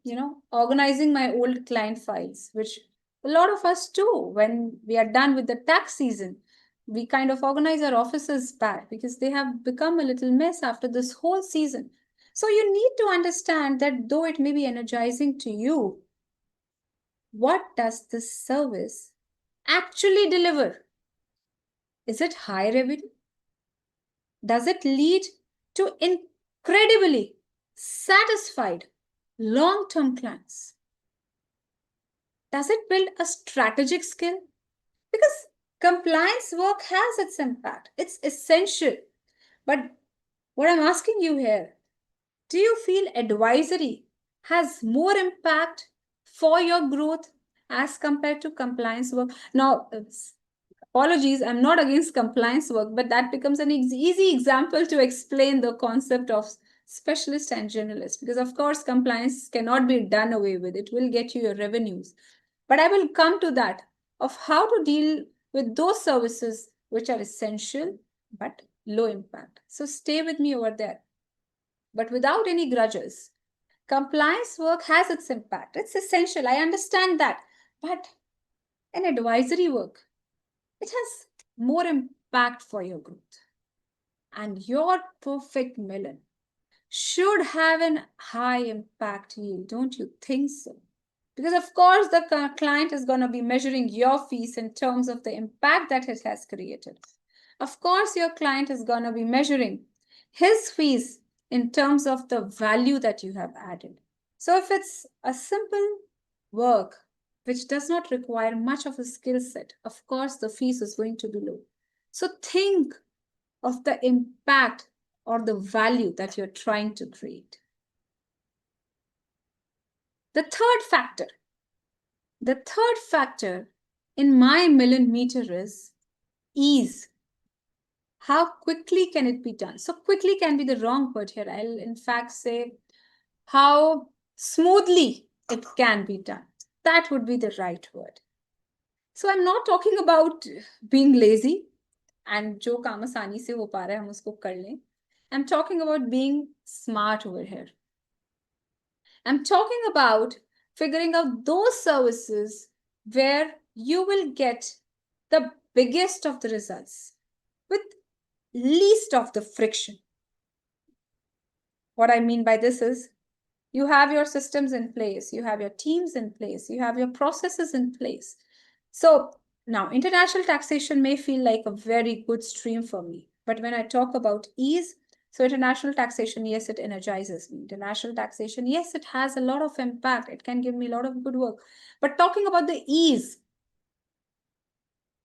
organizing my old client files, which a lot of us do when we are done with the tax season. We kind of organize our offices back because they have become a little mess after this whole season. So you need to understand that though it may be energizing to you, what does this service actually deliver? Is it high revenue? Does it lead to incredibly satisfied long-term clients? Does it build a strategic skill? Because compliance work has its impact. It's essential. But what I'm asking you here, do you feel advisory has more impact for your growth as compared to compliance work? Now, apologies, I'm not against compliance work, but that becomes an easy example to explain the concept of specialist and generalist, because of course, compliance cannot be done away with. It will get you your revenues. But I will come to that of how to deal with those services which are essential but low impact. So stay with me over there. But without any grudges, compliance work has its impact. It's essential. I understand that. But an advisory work, it has more impact for your growth. And your perfect melon should have an high impact yield, don't you think so? Because of course, the client is going to be measuring your fees in terms of the impact that it has created. Of course, your client is going to be measuring his fees in terms of the value that you have added. So if it's a simple work which does not require much of a skill set, of course, the fees is going to be low. So think of the impact or the value that you're trying to create. The third factor in my millimeter is ease. How quickly can it be done? So quickly can be the wrong word here. I'll in fact say how smoothly it can be done. That would be the right word. So I'm not talking about being lazy and जो काम आसानी से हो पा रहा है हम उसको कर लें. I'm talking about being smart over here. I'm talking about figuring out those services where you will get the biggest of the results with least of the friction. What I mean by this is you have your systems in place, you have your teams in place, you have your processes in place. So now international taxation may feel like a very good stream for me. But when I talk about ease, so international taxation, yes, it energizes me. International taxation, yes, it has a lot of impact. It can give me a lot of good work. But talking about the ease,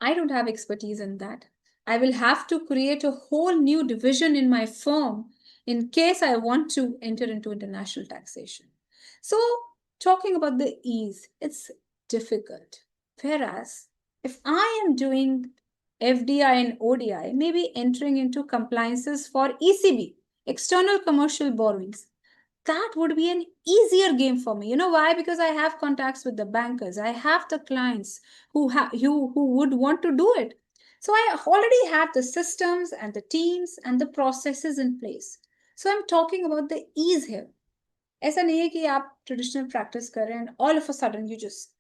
I don't have expertise in that. I will have to create a whole new division in my firm in case I want to enter into international taxation. So talking about the ease, it's difficult. Whereas if I am doing FDI and ODI, maybe entering into compliances for ECB, external commercial borrowings, that would be an easier game for me. You know why? Because I have contacts with the bankers. I have the clients who would want to do it. So I already have the systems and the teams and the processes in place. So I'm talking about the ease here. ऐसा नहीं है कि आप traditional practice करें and all of a sudden you just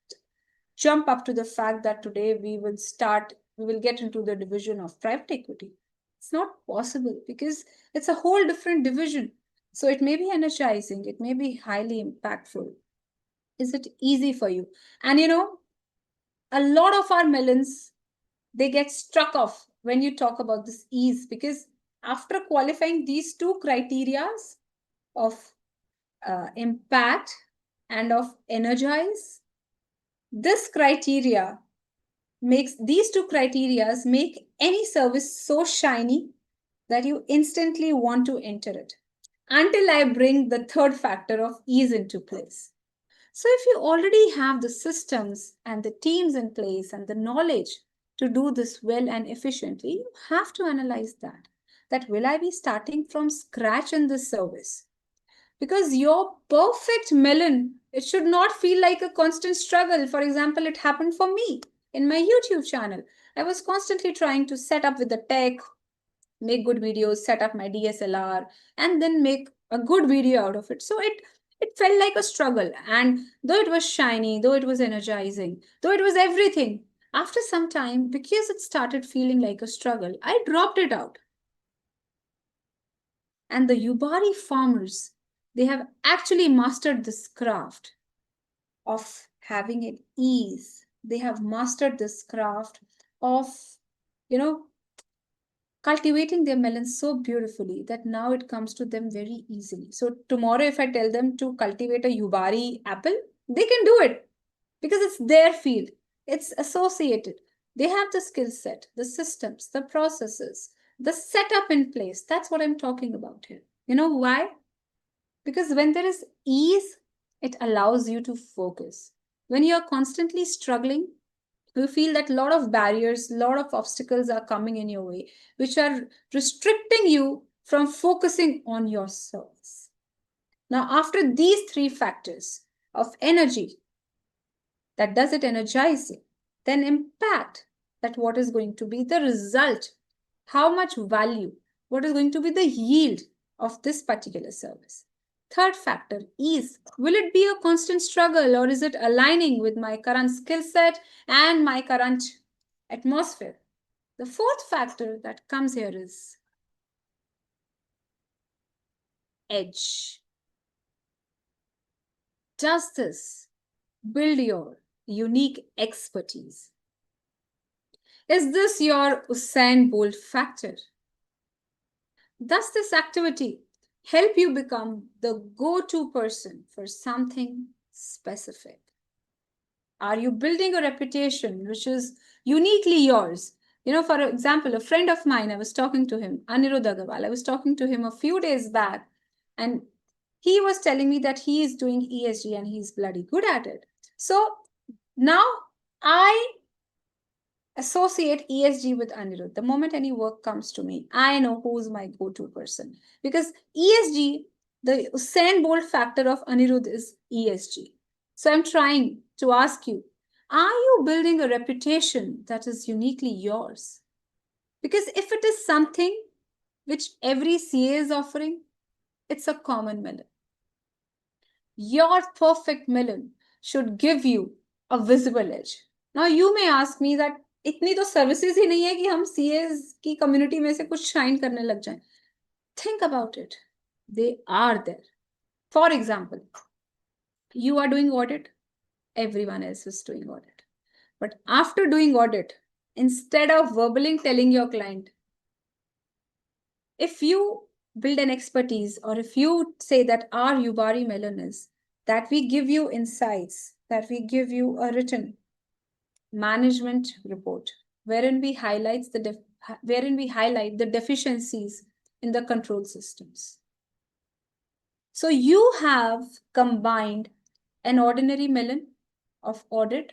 jump up to the fact that today we will get into the division of private equity. It's not possible because it's a whole different division. So it may be energizing, it may be highly impactful. Is it easy for you? And a lot of our melons, they get struck off when you talk about this ease, because after qualifying these two criterias of impact and of energize, these two criterias make any service so shiny that you instantly want to enter it, until I bring the third factor of ease into place. So if you already have the systems and the teams in place and the knowledge to do this well and efficiently, you have to analyze that will I be starting from scratch in this service? Because your perfect melon, it should not feel like a constant struggle. For example, it happened for me in my YouTube channel. I was constantly trying to set up with the tech, make good videos, set up my DSLR, and then make a good video out of it. So it felt like a struggle. And though it was shiny, though it was energizing, though it was everything, after some time, because it started feeling like a struggle, I dropped it out. And the Yubari farmers, they have actually mastered this craft of having it ease. They have mastered this craft of, cultivating their melons so beautifully that now it comes to them very easily. So tomorrow, if I tell them to cultivate a Yubari apple, they can do it because it's their field. It's associated. They have the skill set, the systems, the processes, the setup in place. That's what I'm talking about here. You know why? Because when there is ease, it allows you to focus. When you're constantly struggling, you feel that a lot of barriers, a lot of obstacles are coming in your way, which are restricting you from focusing on your service. Now, after these three factors of energy, that does it energize you, then impact, that what is going to be the result, how much value, what is going to be the yield of this particular service. Third factor is, will it be a constant struggle or is it aligning with my current skill set and my current atmosphere? The fourth factor that comes here is edge. Does this build your unique expertise? Is this your Usain Bolt factor? Does this activity help you become the go-to person for something specific? Are you building a reputation which is uniquely yours? For example, a friend of mine, I was talking to him, Anirudh Agarwal, I was talking to him a few days back, and he was telling me that he is doing ESG and he's bloody good at it. So now I associate ESG with Anirudh. The moment any work comes to me, I know who's my go-to person. Because ESG, the Usain Bolt factor of Anirudh is ESG. So I'm trying to ask you, are you building a reputation that is uniquely yours? Because if it is something which every CA is offering, it's a common melon. Your perfect melon should give you a visible edge. Now you may ask me that इतनी तो services ही नहीं है कि हम CS की community में से कुछ शाइन करने लग जाएं. Think about it. They are there. For example, you are doing audit. Everyone else is doing audit. But after doing audit, instead of verbally telling your client, if you build an expertise, or if you say that our Yubari Melon is, that we give you insights, that we give you a written management report wherein we highlight the deficiencies in the control systems. So you have combined an ordinary melon of audit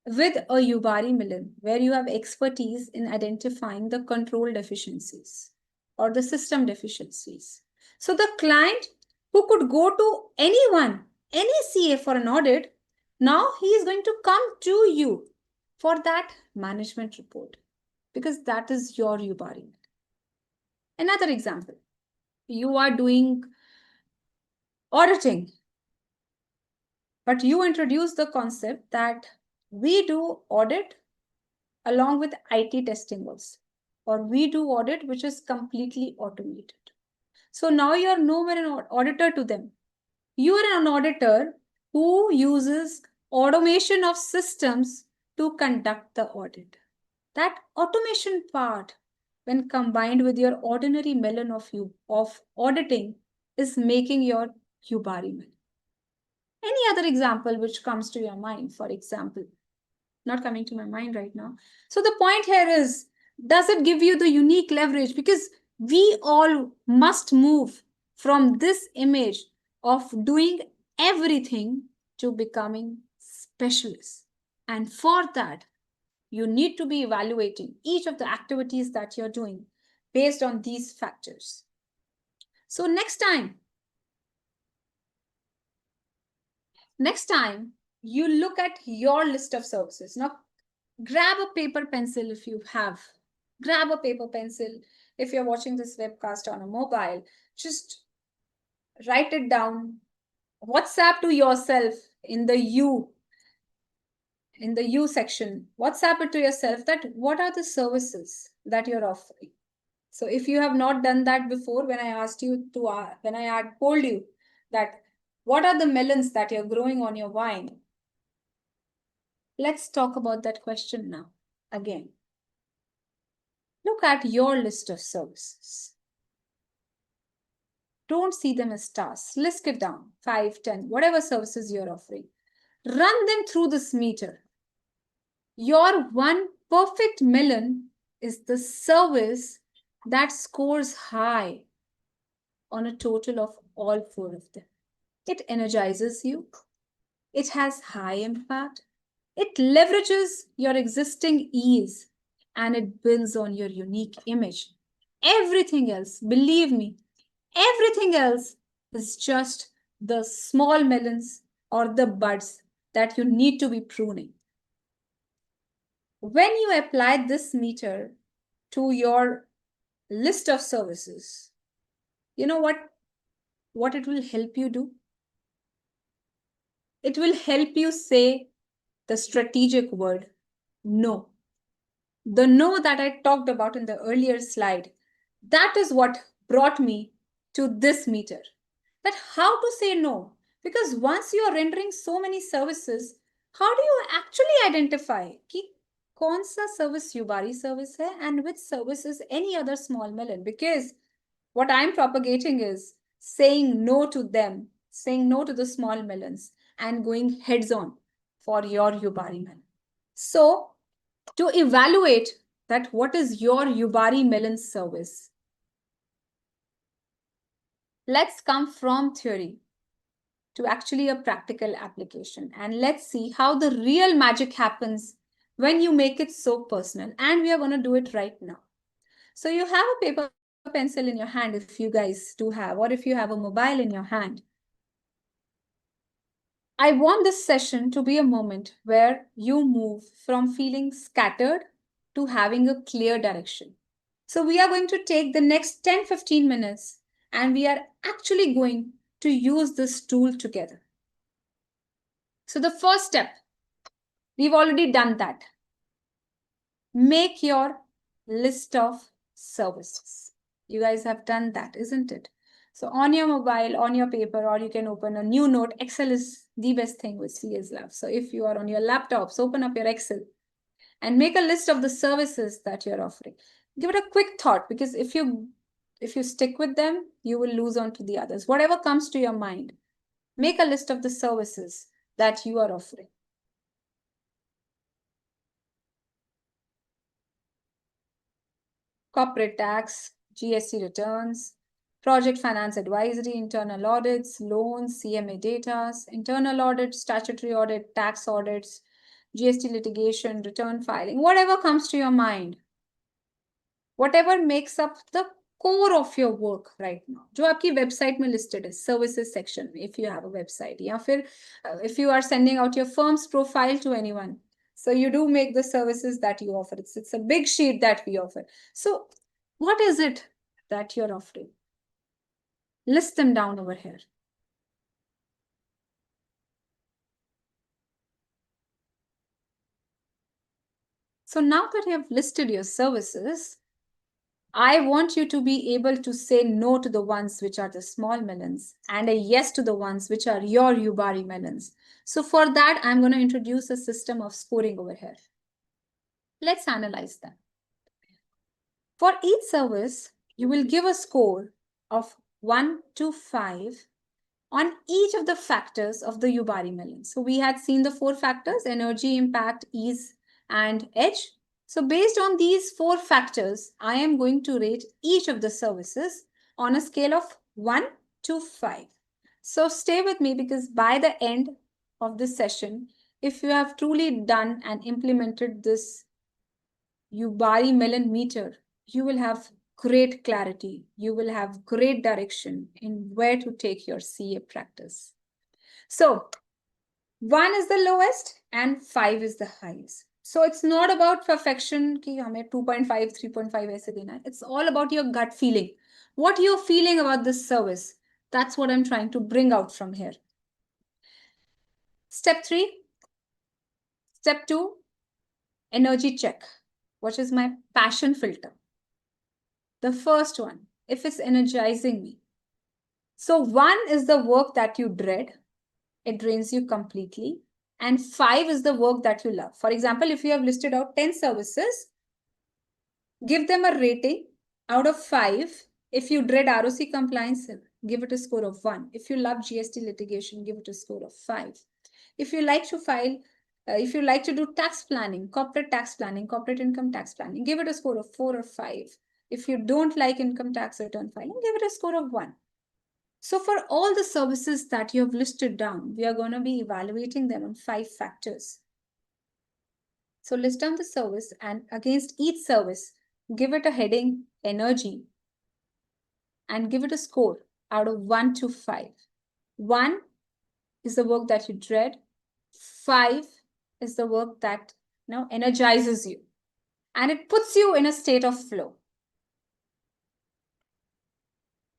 with a Yubari melon, where you have expertise in identifying the control deficiencies or the system deficiencies. So the client who could go to anyone, any CA for an audit, now he is going to come to you for that management report, because that is your Yubari. Another example, you are doing auditing, but you introduce the concept that we do audit along with IT testing also, or we do audit which is completely automated. So now you are no more an auditor to them. You are an auditor who uses automation of systems to conduct the audit. That automation part, when combined with your ordinary melon of auditing, is making your Yubari melon. Any other example which comes to your mind, for example? Not coming to my mind right now. So the point here is, does it give you the unique leverage? Because we all must move from this image of doing everything to becoming specialists. And for that, you need to be evaluating each of the activities that you're doing based on these factors. So next time you look at your list of services. Now, grab a paper pencil if you have. Grab a paper pencil. If you're watching this webcast on a mobile, just write it down. WhatsApp to yourself in the you section. WhatsApp it to yourself that what are the services that you're offering. So if you have not done that before, when I had told you that what are the melons that you're growing on your vine, let's talk about that question now again. Look at your list of services. Don't see them as tasks. List it down, 5, 10, whatever services you're offering. Run them through this meter. Your one perfect melon is the service that scores high on a total of all 4 of them. It energizes you. It has high impact. It leverages your existing ease, and it builds on your unique image. Everything else, believe me, everything else is just the small melons or the buds that you need to be pruning. When you apply this meter to your list of services, you know what it will help you do? It will help you say the strategic word, no. The no that I talked about in the earlier slide, that is what brought me to this meter. That how to say no. Because once you are rendering so many services, how do you actually identify कि कौन सा service Yubari service है and which service is any other small melon? Because what I'm propagating is saying no to them, saying no to the small melons and going heads on for your Yubari Melon. So, to evaluate that what is your Yubari Melon service, let's come from theory to actually a practical application. And let's see how the real magic happens when you make it so personal. And we are going to do it right now. So you have a paper pencil in your hand, if you guys do have, or if you have a mobile in your hand. I want this session to be a moment where you move from feeling scattered to having a clear direction. So we are going to take the next 10-15 minutes and we are actually going to use this tool together. So the first step, we've already done that. Make your list of services. You guys have done that, isn't it? So on your mobile, on your paper, or you can open a new note. Excel is the best thing with CS Lab. So if you are on your laptops, open up your Excel and make a list of the services that you're offering. Give it a quick thought, because if you stick with them, you will lose on to the others. Whatever comes to your mind, make a list of the services that you are offering. Corporate tax, GST returns, project finance advisory, internal audits, loans, CMA data, internal audit, statutory audit, tax audits, GST litigation, return filing, whatever comes to your mind, whatever makes up the core of your work right now, जो आपकी website में listed है, services section में, if you have a website, या फिर if you are sending out your firm's profile to anyone. So you do make the services that you offer. It's a big sheet that we offer. So what is it that you're offering? List them down over here. So now that you have listed your services, I want you to be able to say no to the ones which are the small melons and a yes to the ones which are your Yubari melons. So for that, I'm going to introduce a system of scoring over here. Let's analyze that. For each service, you will give a score of 1 to 5 on each of the factors of the Yubari melon. So we had seen the 4 factors: energy, impact, ease, and edge. So based on these 4 factors, I am going to rate each of the services on a scale of 1 to 5. So stay with me, because by the end of this session, if you have truly done and implemented this Yubari melon meter, you will have great clarity. You will have great direction in where to take your CA practice. So 1 is the lowest and 5 is the highest. So it's not about perfection कि हमें 2.5, 3.5 ऐसे देना है. It's all about your gut feeling. What you're feeling about this service. That's what I'm trying to bring out from here. Step 3. Step 2, energy check. What is my passion filter? The first one, if it's energizing me. So 1 is the work that you dread. It drains you completely. And 5 is the work that you love. For example, if you have listed out 10 services, give them a rating out of 5. If you dread ROC compliance, give it a score of 1. If you love GST litigation, give it a score of 5. If you like to file, if you like to do tax planning, corporate income tax planning, give it a score of 4 or 5. If you don't like income tax return filing, give it a score of 1. So for all the services that you have listed down, we are going to be evaluating them on 5 factors. So list down the service, and against each service, give it a heading, energy, and give it a score out of 1 to 5. 1 is the work that you dread. 5 is the work that energizes you, and it puts you in a state of flow.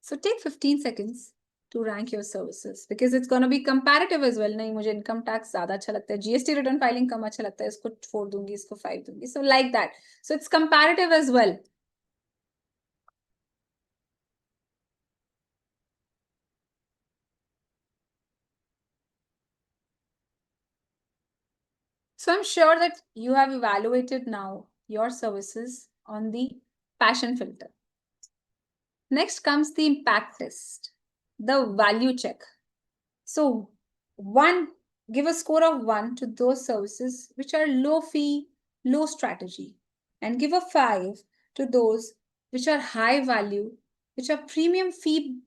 So take 15 seconds to rank your services, because it's going to be comparative as well. नहीं, मुझे income tax ज़्यादा अच्छा लगता है, GST return filing कम अच्छा लगता है, इसको 4 दूंगी, इसको 5 दूंगी. So like that. So it's comparative as well. So I'm sure that you have evaluated now your services on the passion filter. Next comes the impact test, the value check. So 1 give a score of 1 to those services which are low fee, low strategy, and give a 5 to those which are high value, which are premium fee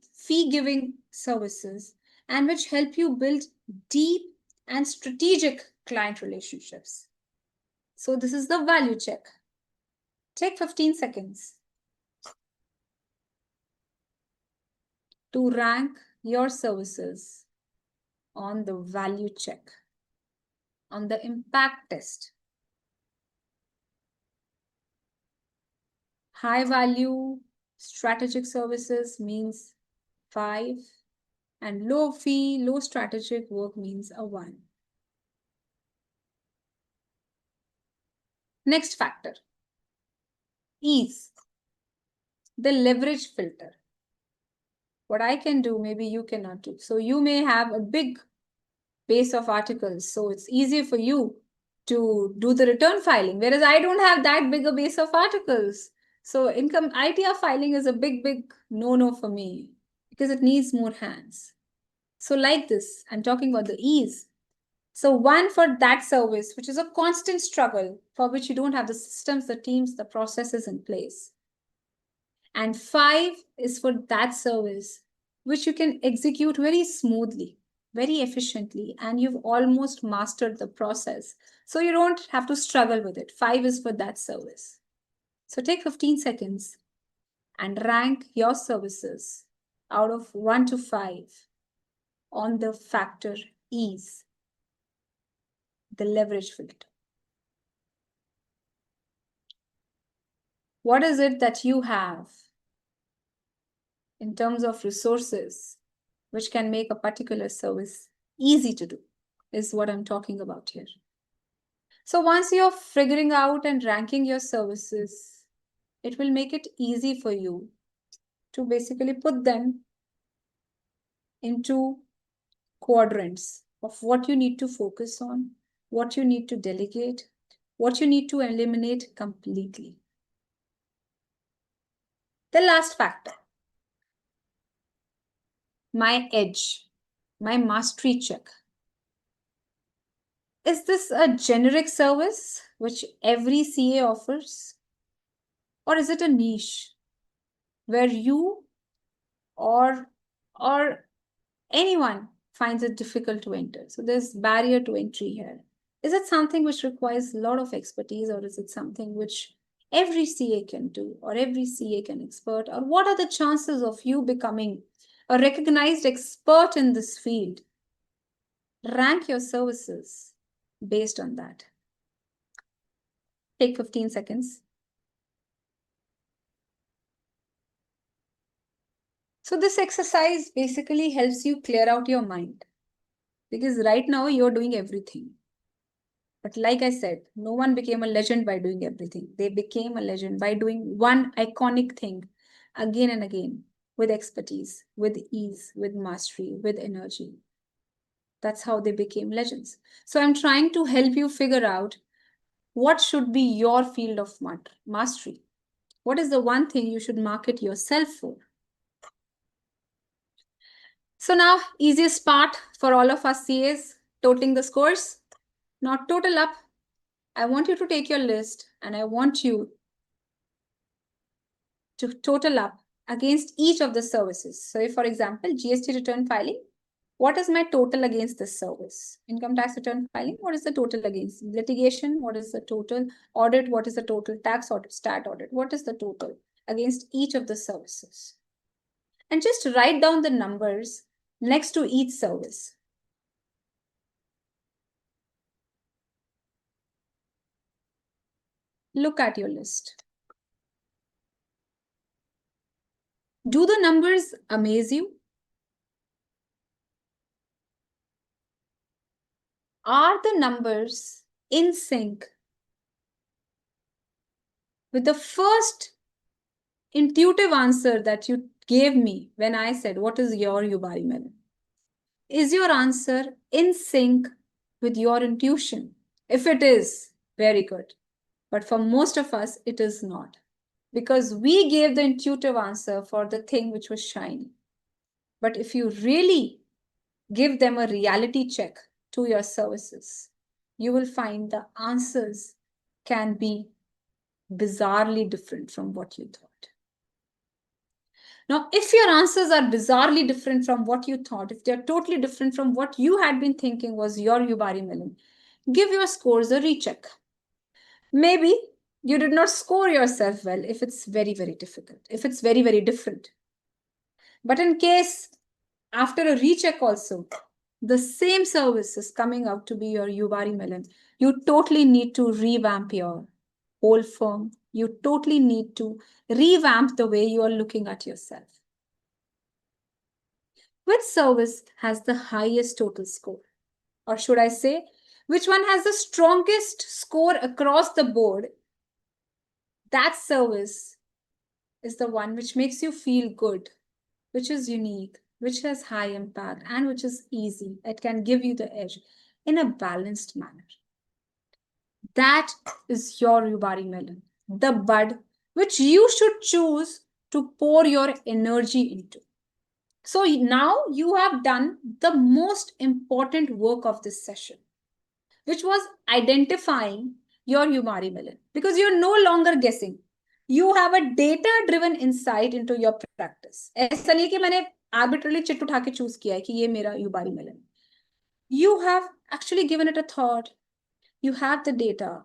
giving services, and which help you build deep and strategic client relationships. So this is the value check. Take 15 seconds to rank your services on the value check, on the impact test. High value strategic services means 5, and low fee, low strategic work means a 1. Next factor, ease, the leverage filter. What I can do, maybe you cannot do. So you may have a big base of articles, so it's easier for you to do the return filing, whereas I don't have that big a base of articles. So income ITR filing is a big no-no for me because it needs more hands. So like this, I'm talking about the ease. So 1 for that service, which is a constant struggle for which you don't have the systems, the teams, the processes in place. And 5 is for that service, which you can execute very smoothly, very efficiently, and you've almost mastered the process. So you don't have to struggle with it. 5 is for that service. So take 15 seconds and rank your services out of 1 to 5 on the factor ease, the leverage filter. What is it that you have in terms of resources which can make a particular service easy to do, is what I'm talking about here. So once you're figuring out and ranking your services, it will make it easy for you to basically put them into quadrants of what you need to focus on, what you need to delegate, what you need to eliminate completely. The last factor, my edge, my mastery check. Is this a generic service which every CA offers? Or is it a niche where you or anyone finds it difficult to enter? So there's barrier to entry here. Is it something which requires a lot of expertise, or is it something which every CA can do, or every CA can expert? Or what are the chances of you becoming a recognized expert in this field? Rank your services based on that. Take 15 seconds. So this exercise basically helps you clear out your mind, because right now you're doing everything. But like I said, no one became a legend by doing everything. They became a legend by doing one iconic thing again and again, with expertise, with ease, with mastery, with energy. That's how they became legends. So I'm trying to help you figure out what should be your field of mastery. What is the one thing you should market yourself for? So now, easiest part for all of us CAs, totaling the scores. Not total up. I want you to take your list and I want you to total up against each of the services. So if, for example, GST return filing, what is my total against this service? Income tax return filing, what is the total against? Litigation, what is the total? Audit, what is the total? Tax audit, stat audit, what is the total against each of the services? And just write down the numbers next to each service. Look at your list. Do the numbers amaze you? Are the numbers in sync with the first intuitive answer that you gave me when I said, what is your Yubari Melon? Is your answer in sync with your intuition? If it is, very good. But for most of us, it is not. Because we gave the intuitive answer for the thing which was shiny. But if you really give them a reality check to your services, you will find the answers can be bizarrely different from what you thought. Now, if your answers are bizarrely different from what you thought, if they're totally different from what you had been thinking was your Yubari Melon, give your scores a recheck. Maybe you did not score yourself well if it's very, very difficult, if it's very, very different. But in case after a recheck also, the same service is coming out to be your Yubari Melon, you totally need to revamp your whole firm. You totally need to revamp the way you are looking at yourself. Which service has the highest total score? Or should I say, which one has the strongest score across the board? That service is the one which makes you feel good, which is unique, which has high impact, and which is easy. It can give you the edge in a balanced manner. That is your Yubari Melon, the bud which you should choose to pour your energy into. So now you have done the most important work of this session, which was identifying your Yubari Melon, because you're no longer guessing. You have a data-driven insight into your practice. ऐसा नहीं कि मैंने arbitrarily chit उठा के choose किया है कि ये मेरा Yubari Melon. You have actually given it a thought. You have the data.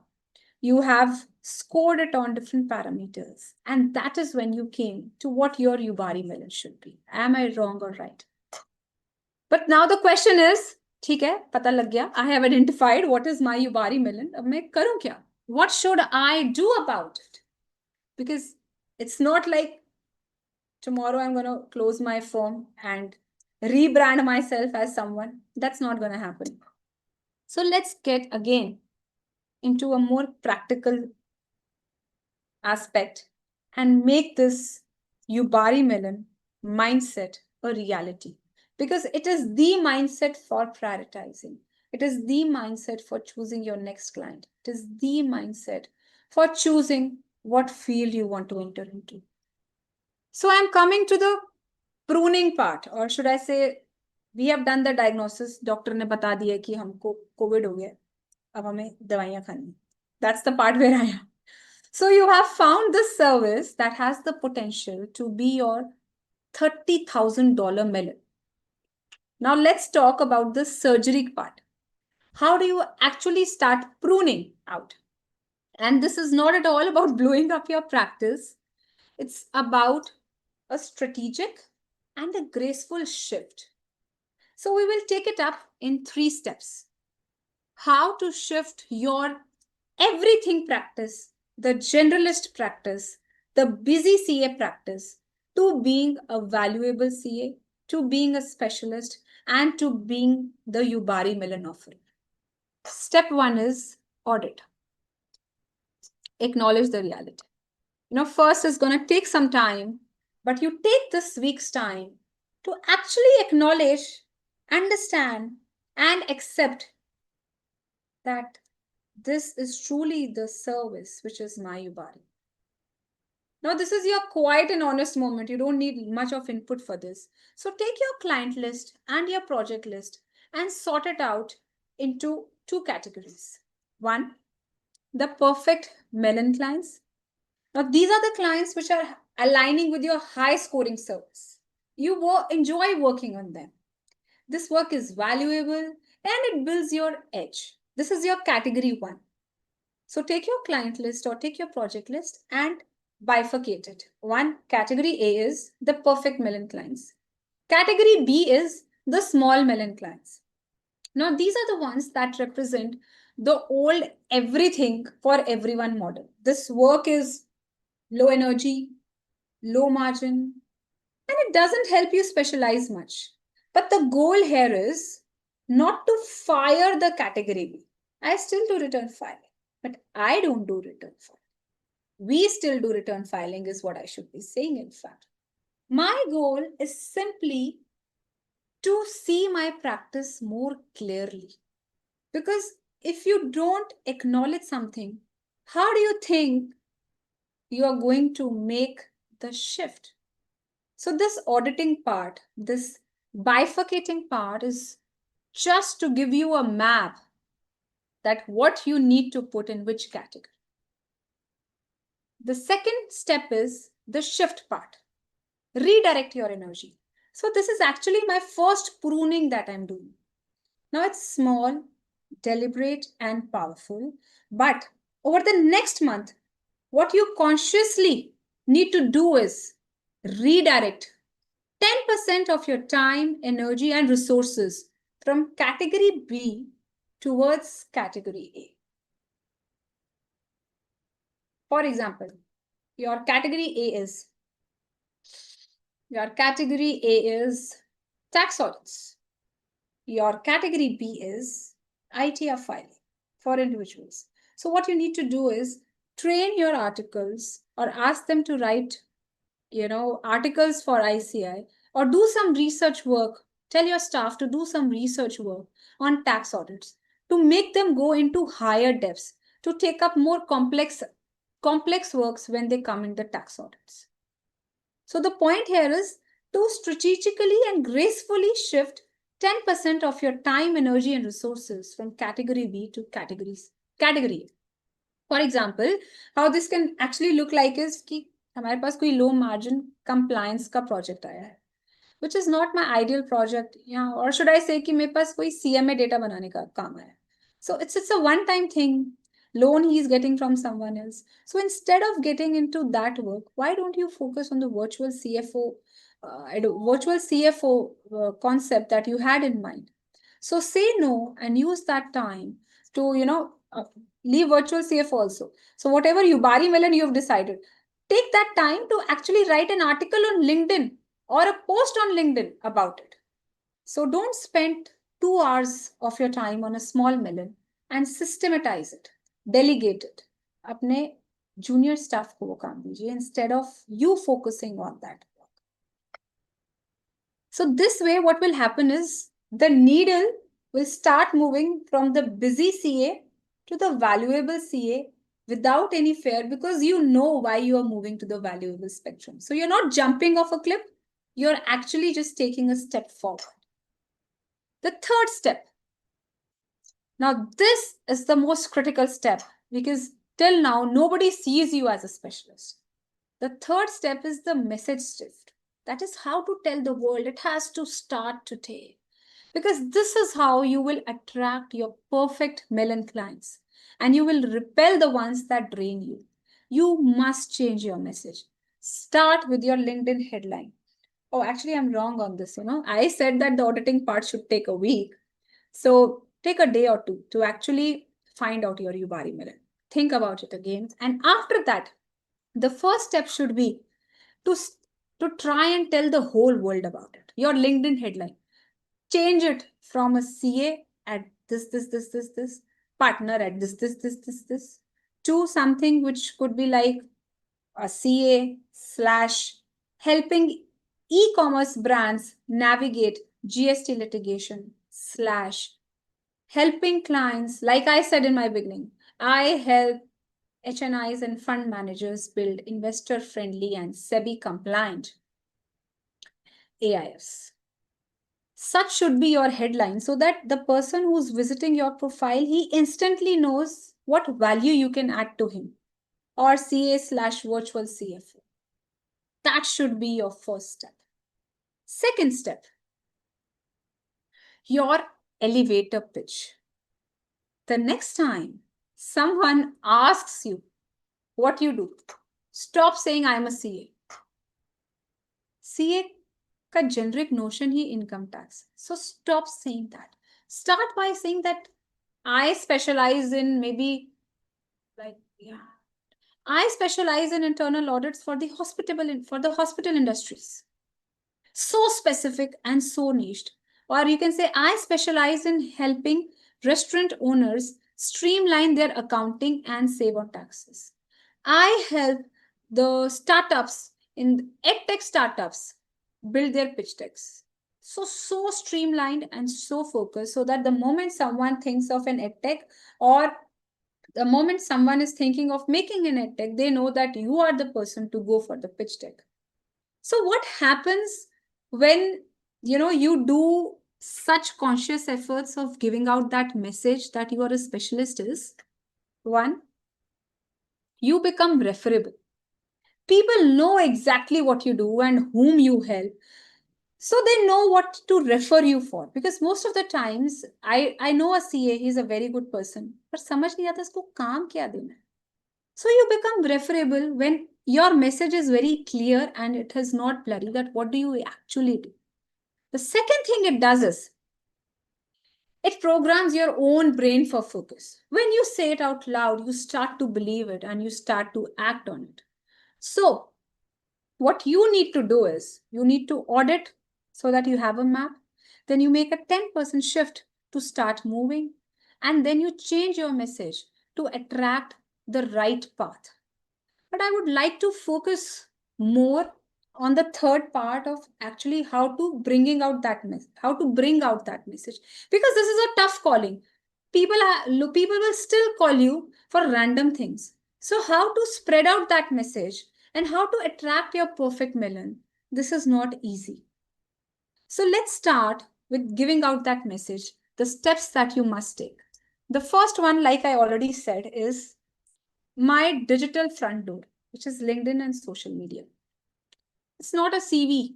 You have scored it on different parameters. And that is when you came to what your Yubari Melon should be. Am I wrong or right? But now the question is, ठीक है, पता लग गया. I have identified what is my Yubari Melon. अब मैं करूं क्या? What should I do about it? Because it's not like tomorrow I'm going to close my firm and rebrand myself as someone. That's not going to happen. So let's get again into a more practical aspect and make this Yubari Melon mindset a reality. Because it is the mindset for prioritizing. It is the mindset for choosing your next client. It is the mindset for choosing what field you want to enter into. So I'm coming to the pruning part, or should I say, we have done the diagnosis. Doctor ने बता दिया कि हमको COVID हो गया. अब हमें दवाइयाँ खानी. That's the part where I am. So you have found this service that has the potential to be your $30,000 melon. Now let's talk about the surgery part. How do you actually start pruning out? And this is not at all about blowing up your practice. It's about a strategic and a graceful shift. So we will take it up in 3 steps. How to shift your everything practice, the generalist practice, the busy CA practice, to being a valuable CA, to being a specialist, and to being the Yubari Melon offering. Step 1 is audit. Acknowledge the reality. First is going to take some time, but you take this week's time to actually acknowledge, understand, and accept that this is truly the service which is my Yubari. Now, this is your quiet and honest moment. You don't need much of input for this. So take your client list and your project list and sort it out into 2 categories. 1, the perfect melon clients. Now, these are the clients which are aligning with your high scoring service. You enjoy working on them. This work is valuable and it builds your edge. This is your category 1. So take your client list or take your project list and bifurcate it. 1, category A is the perfect melon clients. Category B is the small melon clients. Now, these are the ones that represent the old everything for everyone model. This work is low energy, low margin, and it doesn't help you specialize much. But the goal here is not to fire the category B. I still do return filing, but I don't do return filing. We still do return filing is what I should be saying, in fact. My goal is simply to see my practice more clearly. Because if you don't acknowledge something, how do you think you are going to make the shift? So this auditing part, this bifurcating part is just to give you a map that what you need to put in which category. The second step is the shift part. Redirect your energy. So this is actually my first pruning that I'm doing. Now it's small, deliberate, and powerful. But over the next month, what you consciously need to do is redirect 10% of your time, energy, and resources from category B towards category A. For example, your category A is tax audits. Your category B is ITR filing for individuals. So what you need to do is train your articles or ask them to write, articles for ICI, or do some research work. Tell your staff to do some research work on tax audits to make them go into higher depths, to take up more complex works when they come in the tax audits. So the point here is to strategically and gracefully shift 10% of your time, energy, and resources from category B to category A. For example, how this can actually look like is कि हमारे पास कोई low margin compliance का project आया है, which is not my ideal project, or should I say कि मेरे पास कोई CMA data बनाने का काम आया है. So it's a one-time thing. Loan he is getting from someone else. So instead of getting into that work, why don't you focus on the virtual CFO concept that you had in mind? So say no and use that time to, leave virtual CFO also. So whatever Yubari Melon you have decided, take that time to actually write an article on LinkedIn or a post on LinkedIn about it. So don't spend 2 hours of your time on a small melon and systematize it, delegate it. अपने junior staff को वो काम दीजिए instead of you focusing on that work. So this way, what will happen is the needle will start moving from the busy CA to the valuable CA without any fear, because you know why you are moving to the valuable spectrum. So you're not jumping off a cliff, you're actually just taking a step forward. The third step. Now, this is the most critical step because till now, nobody sees you as a specialist. The third step is the message shift. That is how to tell the world. It has to start today. Because this is how you will attract your perfect melon clients and you will repel the ones that drain you. You must change your message. Start with your LinkedIn headline. Oh, actually, I'm wrong on this. I said that the auditing part should take a week. So take a day or two to actually find out your Yubari Melon. Think about it again. And after that, the first step should be to try and tell the whole world about it. Your LinkedIn headline. Change it from a CA at this, partner at this, to something which could be like a CA / helping e-commerce brands navigate GST litigation / helping clients. Like I said in my beginning, I help HNIs and fund managers build investor-friendly and SEBI-compliant AIFs. Such should be your headline so that the person who's visiting your profile, he instantly knows what value you can add to him, or CA / virtual CFO. That should be your first step. Second step, your elevator pitch. The next time someone asks you what you do, stop saying I'm a CA. CA का generic notion he income tax. So stop saying that. Start by saying that I specialize in I specialize in internal audits for the hospital industries. So specific and so niched. Or you can say I specialize in helping restaurant owners streamline their accounting and save on taxes. I help the startups in edtech startups build their pitch decks. So streamlined and so focused so that the moment someone thinks of an edtech or the moment someone is thinking of making an edtech, they know that you are the person to go for the pitch deck. So what happens when you do such conscious efforts of giving out that message that you are a specialist is, one, you become referable. People know exactly what you do and whom you help. So they know what to refer you for. Because most of the times, I know a CA, he's a very good person, but समझ नहीं आता इसको काम क्या देना है. So you become referable when your message is very clear and it is not blurry that what do you actually do. The second thing it does is, it programs your own brain for focus. When you say it out loud, you start to believe it and you start to act on it. So what you need to do is, you need to audit so that you have a map. Then you make a 10% shift to start moving. And then you change your message to attract the right path. But I would like to focus more on the third part of actually how to bring out that message, because this is a tough calling. People will still call you for random things. So how to spread out that message and how to attract your perfect melon, this is not easy. So let's start with giving out that message, the steps that you must take. The first one, like I already said, is my digital front door, which is LinkedIn and social media. It's not a CV.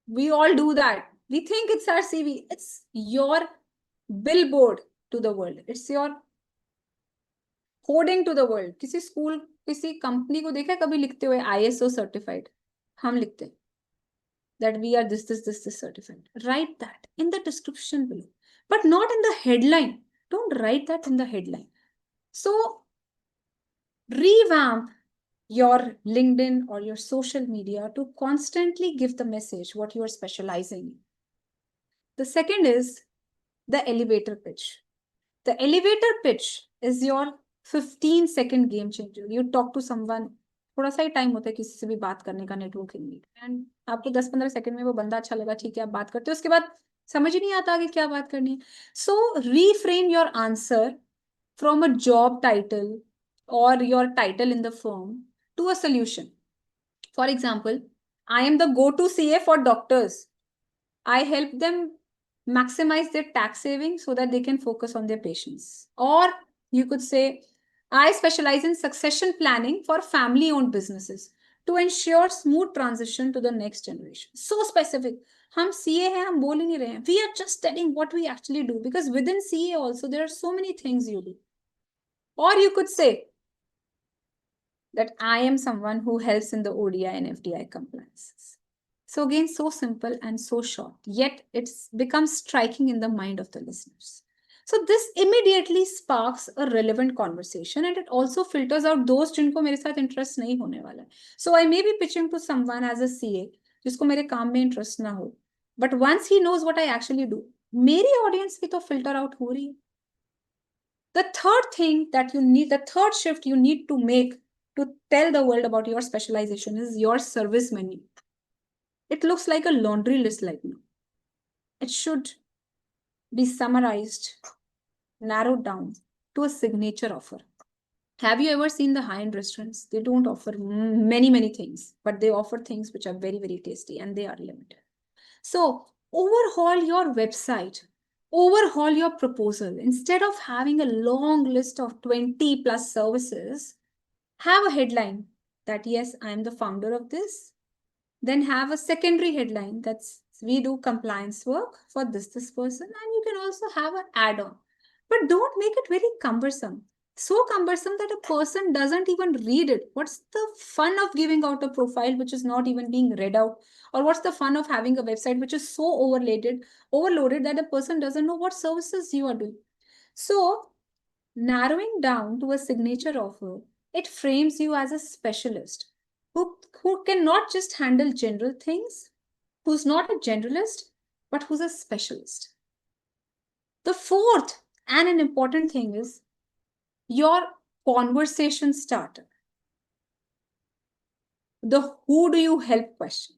We all do that. We think it's our CV. It's your billboard to the world. It's your hoarding to the world. किसी school किसी company को देखा है कभी लिखते हुए ISO certified? हम लिखते हैं that we are this certified. Write that in the description below, but not in the headline. Don't write that in the headline. So revamp your LinkedIn or your social media to constantly give the message what you are specializing in. The second is the elevator pitch. The elevator pitch is your 15-second game changer. You talk to someone, थोड़ा सा ही time होता है किसी से भी बात करने का नेटवर्किंग में, एंड आपको 10-15 सेकंड में वो बंदा अच्छा लगा, ठीक है, आप बात करते हो, उसके बाद समझ ही नहीं आता आगे क्या बात करनी है. So reframe your answer from a job title or your title in the firm to a solution. For example, I am the go-to CA for doctors. I help them maximize their tax savings so that they can focus on their patients. Or you could say, I specialize in succession planning for family-owned businesses to ensure smooth transition to the next generation. So specific. हम CA हैं, हम बोल ही नहीं रहे हैं. We are just telling what we actually do, because within CA also there are so many things you do. Or you could say that I am someone who helps in the ODI and FDI compliances. So again, so simple and so short, yet it's becomes striking in the mind of the listeners. So this immediately sparks a relevant conversation, and it also filters out those जिनको मेरे साथ interest नहीं होने वाला है. So I may be pitching to someone as a CA जिसको मेरे काम में interest ना हो, but once he knows what I actually do, मेरी audience भी तो filter out हो रही है. The third thing that you need, the third shift you need to make to tell the world about your specialization is your service menu. It looks like a laundry list right now. It should be summarized, narrowed down to a signature offer. Have you ever seen the high-end restaurants? They don't offer many things, but they offer things which are very tasty, and they are limited. So overhaul your website, overhaul your proposal. Instead of having a long list of 20 plus services, have a headline that, yes, I am the founder of this. Then have a secondary headline that's, we do compliance work for this person, and you can also have an add-on. But don't make it very cumbersome. So cumbersome that a person doesn't even read it. What's the fun of giving out a profile which is not even being read out? Or what's the fun of having a website which is so overloaded that a person doesn't know what services you are doing? So narrowing down to a signature offer, it frames you as a specialist who cannot just handle general things, who's not a generalist, but who's a specialist. The fourth and an important thing is your conversation starter. The who do you help question.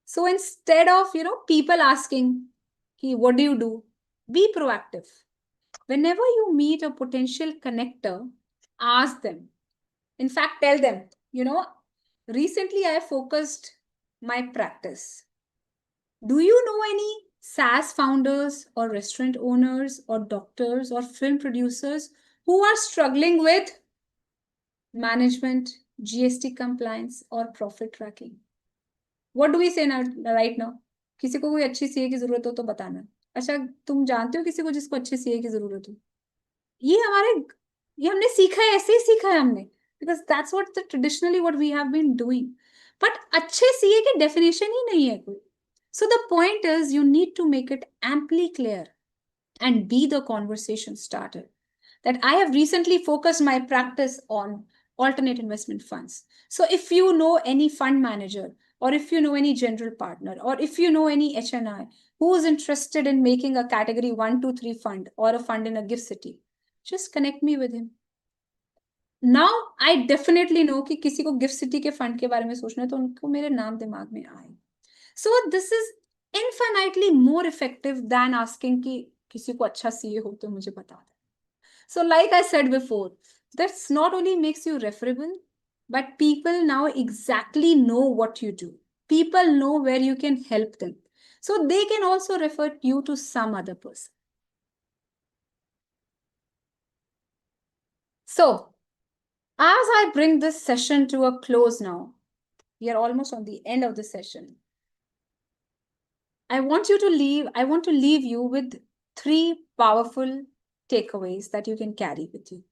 So instead of, people asking, what do you do? Be proactive. Whenever you meet a potential connector, ask them. In fact, tell them, recently I focused my practice. Do you know any SaaS founders or restaurant owners or doctors or film producers who are struggling with management, GST compliance or profit tracking. What do we say now, right now? किसी को कोई अच्छी CA की जरूरत हो तो बताना. अच्छा, तुम जानते हो किसी को जिसको अच्छे सीए की जरूरत हो? ये हमारे ये हमने सीखा है, ऐसे ही सीखा है हमने, because that's what the traditionally what we have been doing. But अच्छे सीए की definition ही नहीं है कोई. So the point is you need to make it amply clear and be the conversation starter. That I have recently focused my practice on alternate investment funds. So if you know any fund manager, or if you know any general partner, or if you know any HNI who is interested in making a category 1, 2, 3 fund or a fund in a gift city, just connect me with him. Now I definitely know कि किसी को gift city के fund के बारे में सोचना है तो उनको मेरे नाम दिमाग में आए. So this is infinitely more effective than asking कि किसी को अच्छा सीए हो तो मुझे बता दे. So like I said before, this not only makes you referable, but people now exactly know what you do. People know where you can help them. So they can also refer you to some other person. So as I bring this session to a close now, we are almost on the end of the session. I want to leave you with 3 powerful takeaways that you can carry with you.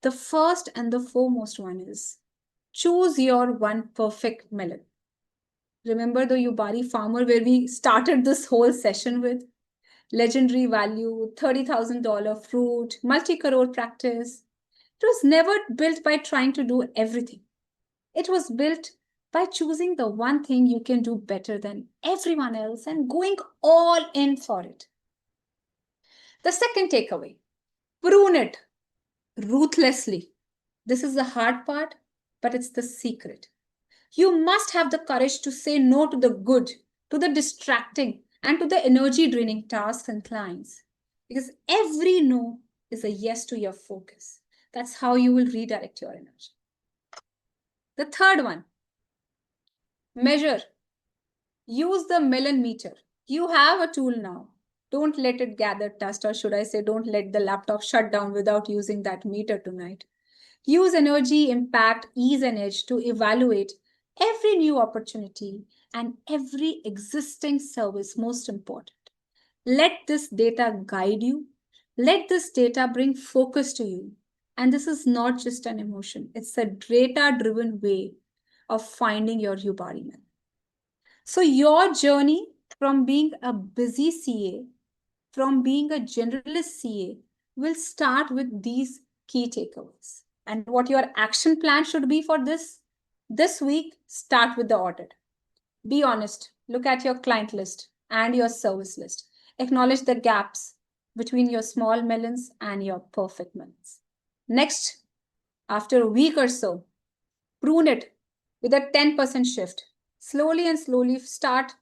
The first and the foremost one is choose your one perfect melon. Remember the Yubari farmer where we started this whole session with? Legendary value, $30,000 fruit, multi-crore practice. It was never built by trying to do everything. It was built by choosing the one thing you can do better than everyone else and going all in for it. The second takeaway, prune it ruthlessly. This is the hard part, but it's the secret. You must have the courage to say no to the good, to the distracting, and to the energy draining tasks and clients. Because every no is a yes to your focus. That's how you will redirect your energy. The third one, measure. Use the melon meter. You have a tool now. Don't let it gather dust, or should I say, don't let the laptop shut down without using that meter tonight. Use energy, impact, ease, and edge to evaluate every new opportunity and every existing service, most important. Let this data guide you. Let this data bring focus to you. And this is not just an emotion, it's a data-driven way of finding your Yubari Melon. So your journey from being a busy CA, from being a generalist CA, will start with these key takeaways. And what your action plan should be for this week, start with the audit. Be honest. Look at your client list and your service list. Acknowledge the gaps between your small melons and your perfect melons. Next, after a week or so, prune it with a 10% shift. Slowly and slowly start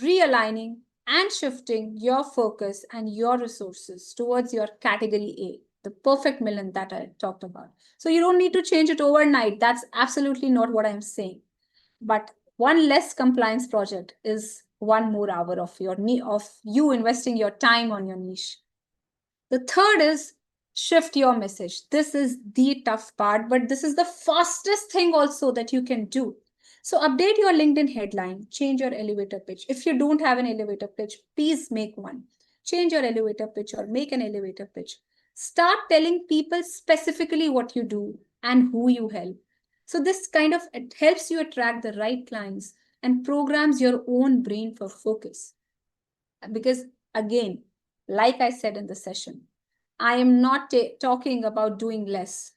realigning and shifting your focus and your resources towards your category A, the perfect melon that I talked about. So you don't need to change it overnight. That's absolutely not what I'm saying. But one less compliance project is one more hour of you investing your time on your niche. The third is shift your message. This is the tough part, but this is the fastest thing also that you can do. So update your LinkedIn headline, change your elevator pitch. If you don't have an elevator pitch, please make one. Change your elevator pitch or make an elevator pitch. Start telling people specifically what you do and who you help. So this kind of it helps you attract the right clients and programs your own brain for focus. Because again, like I said in the session, I am not talking about doing less.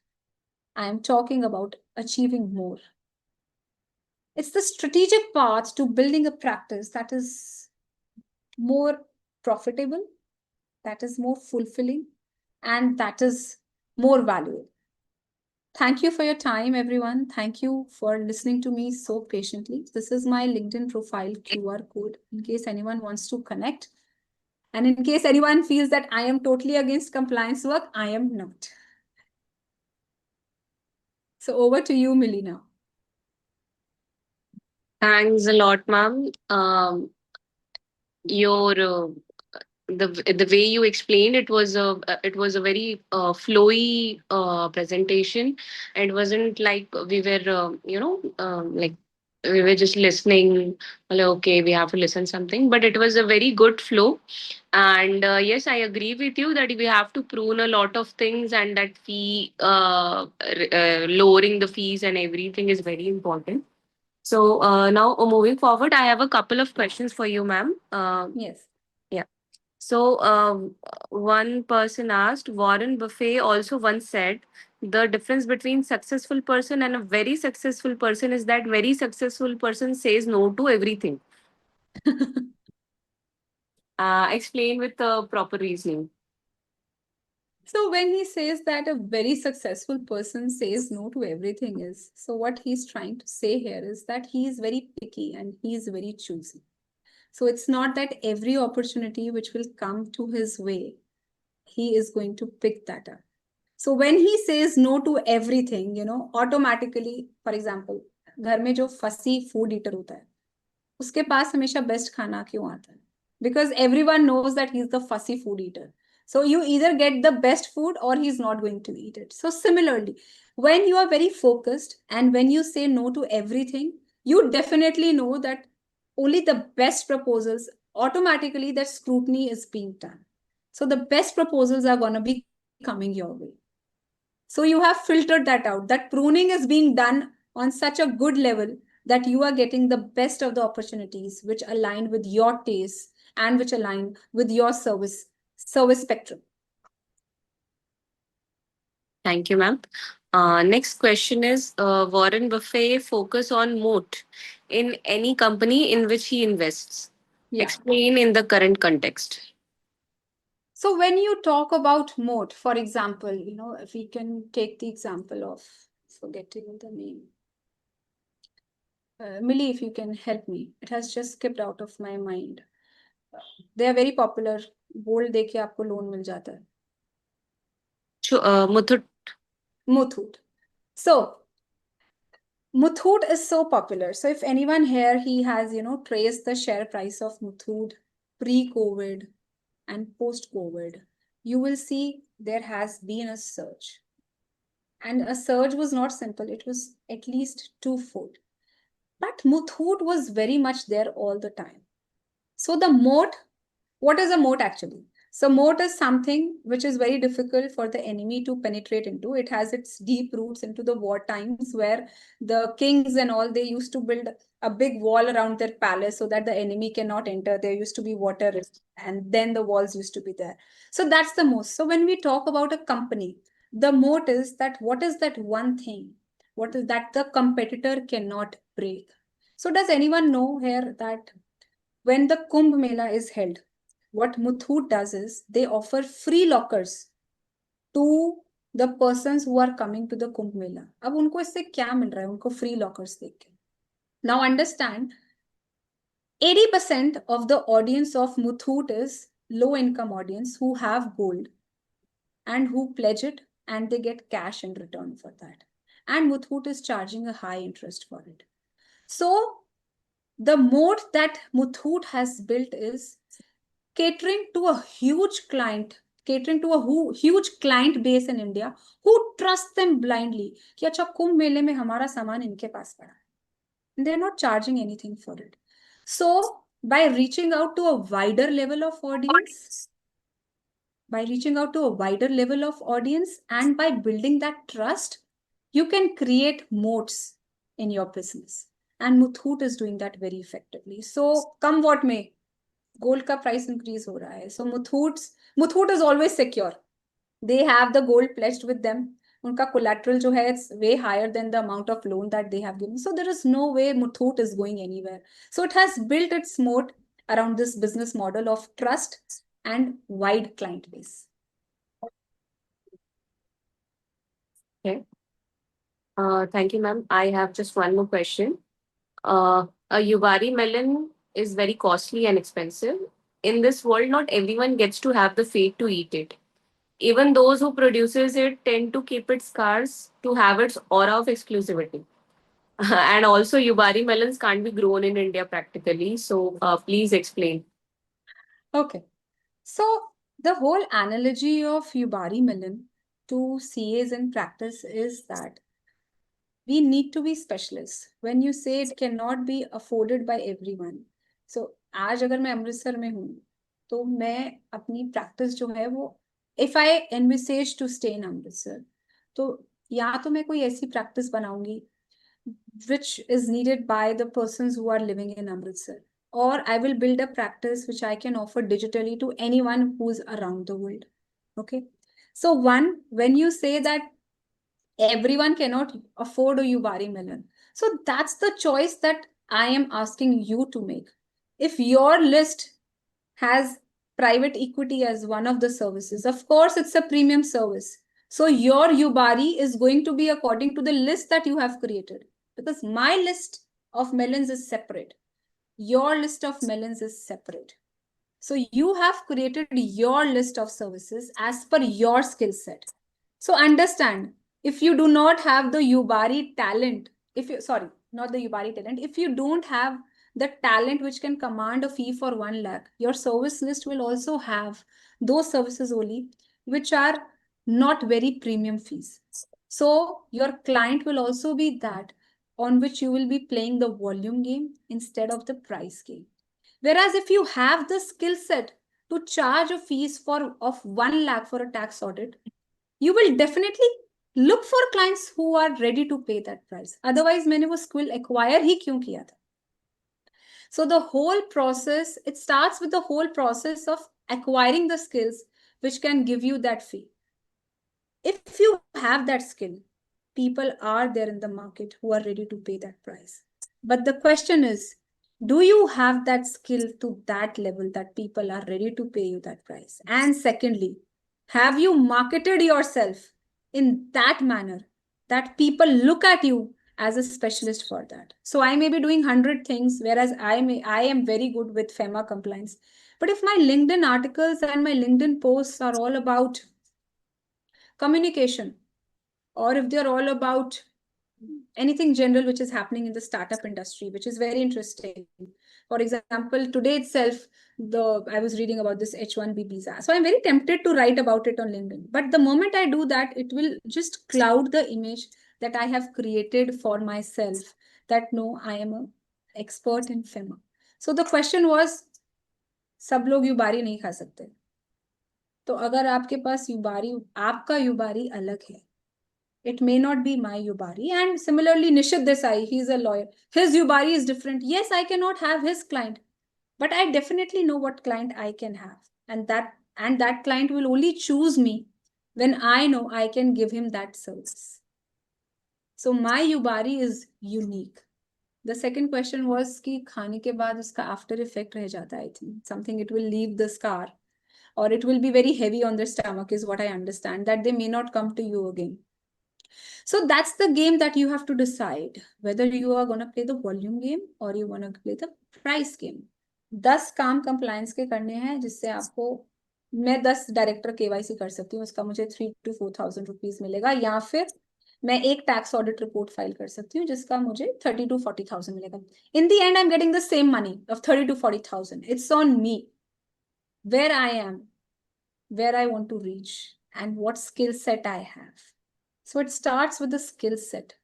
I am talking about achieving more. It's the strategic path to building a practice that is more profitable, that is more fulfilling, and that is more valuable. Thank you for your time, everyone. Thank you for listening to me so patiently. This is my LinkedIn profile QR code in case anyone wants to connect. And in case anyone feels that I am totally against compliance work, I am not. So over to you, Millie, now. Thanks a lot, ma'am. your the way you explained it was a very flowy presentation. It wasn't like we were like we were just listening, like, okay, we have to listen something, but it was a very good flow. And yes, I agree with you that we have to prune a lot of things, and that fee lowering the fees and everything is very important. So now moving forward, I have a couple of questions for you, ma'am. Yes. Yeah. So, one person asked, Warren Buffett also once said, the difference between successful person and a very successful person is that very successful person says no to everything. Explain with proper reasoning. So when he says that a very successful person says no to everything is, so what he's trying to say here is that he is very picky and he is very choosy. So it's not that every opportunity which will come to his way, he is going to pick that up. So when he says no to everything, automatically, for example, घर में जो fussy food eater होता है, उसके पास हमेशा best खाना क्यों आता है? Because everyone knows that he's the fussy food eater. So you either get the best food or he's not going to eat it. So similarly, when you are very focused and when you say no to everything, you definitely know that only the best proposals, automatically that scrutiny is being done. So the best proposals are going to be coming your way. So you have filtered that out. That pruning is being done on such a good level that you are getting the best of the opportunities which align with your tastes and which align with your service spectrum. Thank you, ma'am. Next question is, Warren Buffett focus on moat in any company in which he invests. Yeah. Explain in the current context. So when you talk about moat, for example, if we can take the example of forgetting the name. Millie, if you can help me. It has just skipped out of my mind. They are very popular. Gold देके आपको loan मिल जाता है. Muthoot. Muthoot. So Muthoot is so popular. So if anyone here, he has, traced the share price of Muthoot pre-COVID and post-COVID, you will see there has been a surge. And a surge was not simple. It was at least twofold. But Muthoot was very much there all the time. So the moat, what is a moat actually? So moat is something which is very difficult for the enemy to penetrate into. It has its deep roots into the war times where the kings and all, they used to build a big wall around their palace so that the enemy cannot enter. There used to be water and then the walls used to be there. So that's the most. So when we talk about a company, the moat is that what is that one thing? What is that the competitor cannot break? So does anyone know here that when the Kumbh Mela is held, what Muthoot does is they offer free lockers to the persons who are coming to the Kumbh Mela. अब उनको इससे क्या मिल रहा है? उनको free lockers देख के. Now understand, 80% of the audience of Muthoot is low income audience who have gold and who pledge it and they get cash in return for that. And Muthoot is charging a high interest for it. So the moat that Muthoot has built is catering to a huge client, catering to a huge client base in India who trust them blindly. कि अच्छा कुंभ मेले में हमारा सामान इनके पास पड़ा है. They're not charging anything for it. So by reaching out to a wider level of audience, and by building that trust, you can create moats in your business. And Muthoot is doing that very effectively. So come what may, gold का price increase हो रहा है. So Muthoot is always secure. They have the gold pledged with them. उनका collateral जो है, it's way higher than the amount of loan that they have given. So there is no way Muthoot is going anywhere. So it has built its moat around this business model of trust and wide client base. Okay. Thank you, ma'am. I have just one more question. A Yubari melon is very costly and expensive. In this world, not everyone gets to have the fate to eat it. Even those who produces it tend to keep it scarce to have its aura of exclusivity. And also, Yubari melons can't be grown in India practically. So please explain. Okay. So the whole analogy of Yubari Melon to CAs in practice is that we need to be specialists. When you say it cannot be afforded by everyone. So आज अगर मैं अमृतसर में हूँ तो मैं अपनी practice जो है वो if I envisage to stay in Amritsar तो या तो मैं कोई ऐसी प्रैक्टिस बनाऊंगी which is needed by the persons who are living in Amritsar. Or I will build a practice which I can offer digitally to anyone who's around the world. Okay. So, one, when you say that everyone cannot afford a Yubari melon, so that's the choice that I am asking you to make. If your list has private equity as one of the services, of course, it's a premium service. So your Yubari is going to be according to the list that you have created. Because my list of melons is separate. Your list of melons is separate. So you have created your list of services as per your skill set. So understand, if you do not have the Yubari talent, sorry, not the Yubari talent, if you don't have the talent which can command a fee for 1 lakh, your service list will also have those services only, which are not very premium fees. So your client will also be that on which you will be playing the volume game instead of the price game. Whereas if you have the skill set to charge a fees of 1 lakh for a tax audit, you will definitely look for clients who are ready to pay that price. Otherwise, मैंने वो skill acquire ही क्यों किया था? So the whole process, it starts with the whole process of acquiring the skills which can give you that fee. If you have that skill, people are there in the market who are ready to pay that price. But the question is, do you have that skill to that level that people are ready to pay you that price? And secondly, have you marketed yourself in that manner that people look at you as a specialist for that? So I may be doing 100 things, whereas I am very good with FEMA compliance. But if my LinkedIn articles and my LinkedIn posts are all about communication, or if they're all about anything general which is happening in the startup industry, which is very interesting. For example, today itself, I was reading about this H1B visa. So I'm very tempted to write about it on LinkedIn. But the moment I do that, it will just cloud the image that I have created for myself, that no, I am an expert in FEMA. So the question was, सब लोग Yubari नहीं खा सकते. तो अगर आपके पास Yubari, आपका Yubari अलग है, it may not be my Yubari. And similarly, Nishit Desai, he's a lawyer. His Yubari is different. Yes, I cannot have his client, but I definitely know what client I can have. And that client will only choose me when I know I can give him that service. So my Yubari is unique. The second question was कि खाने के बाद उसका after effect रह जाता है, I think. Something, it will leave the scar, or it will be very heavy on their stomach, is what I understand, that they may not come to you again. So that's the game that you have to decide whether you are going to play the volume game or you want to play the price game. 10 काम compliance के करने हैं जिससे आपको, मैं 10 director KYC कर सकती हूँ, उसका मुझे 3 to 4,000 रुपीज मिलेगा, या फिर मैं एक टैक्स ऑडिट रिपोर्ट फाइल कर सकती हूँ जिसका मुझे 30 to 40,000 मिलेगा. In the end, I'm getting the same money of 30 to 40,000. It's on me where I am, where I want to reach, and what skill set I have. So it starts with the skill set.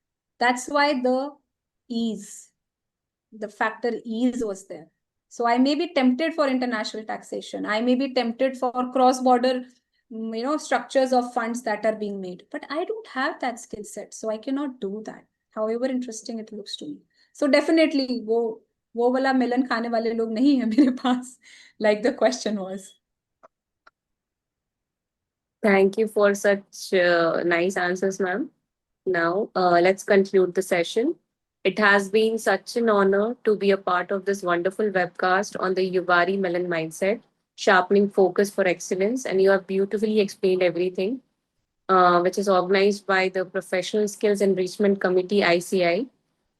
That's why the factor ease was there. So I may be tempted for international taxation. I may be tempted for cross-border, structures of funds that are being made. But I don't have that skill set, so I cannot do that. However interesting it looks to me. So definitely, वो वाला melon खाने वाले लोग नहीं है मेरे पास, like the question was. Thank you for such nice answers, ma'am. Now, let's conclude the session. It has been such an honor to be a part of this wonderful webcast on the Yubari Melon mindset, sharpening focus for excellence. And you have beautifully explained everything, which is organized by the Professional Skills Enrichment Committee, ICI.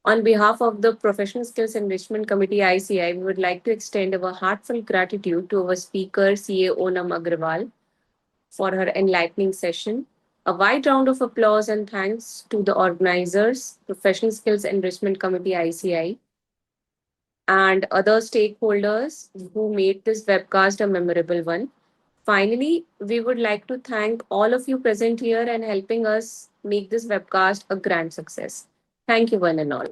On behalf of the Professional Skills Enrichment Committee, ICI, we would like to extend our heartfelt gratitude to our speaker, CA Onam Agrawal, for her enlightening session. A wide round of applause and thanks to the organizers, Professional Skills Enrichment Committee, ICI. and other stakeholders who made this webcast a memorable one. Finally, we would like to thank all of you present here and helping us make this webcast a grand success. Thank you, one and all.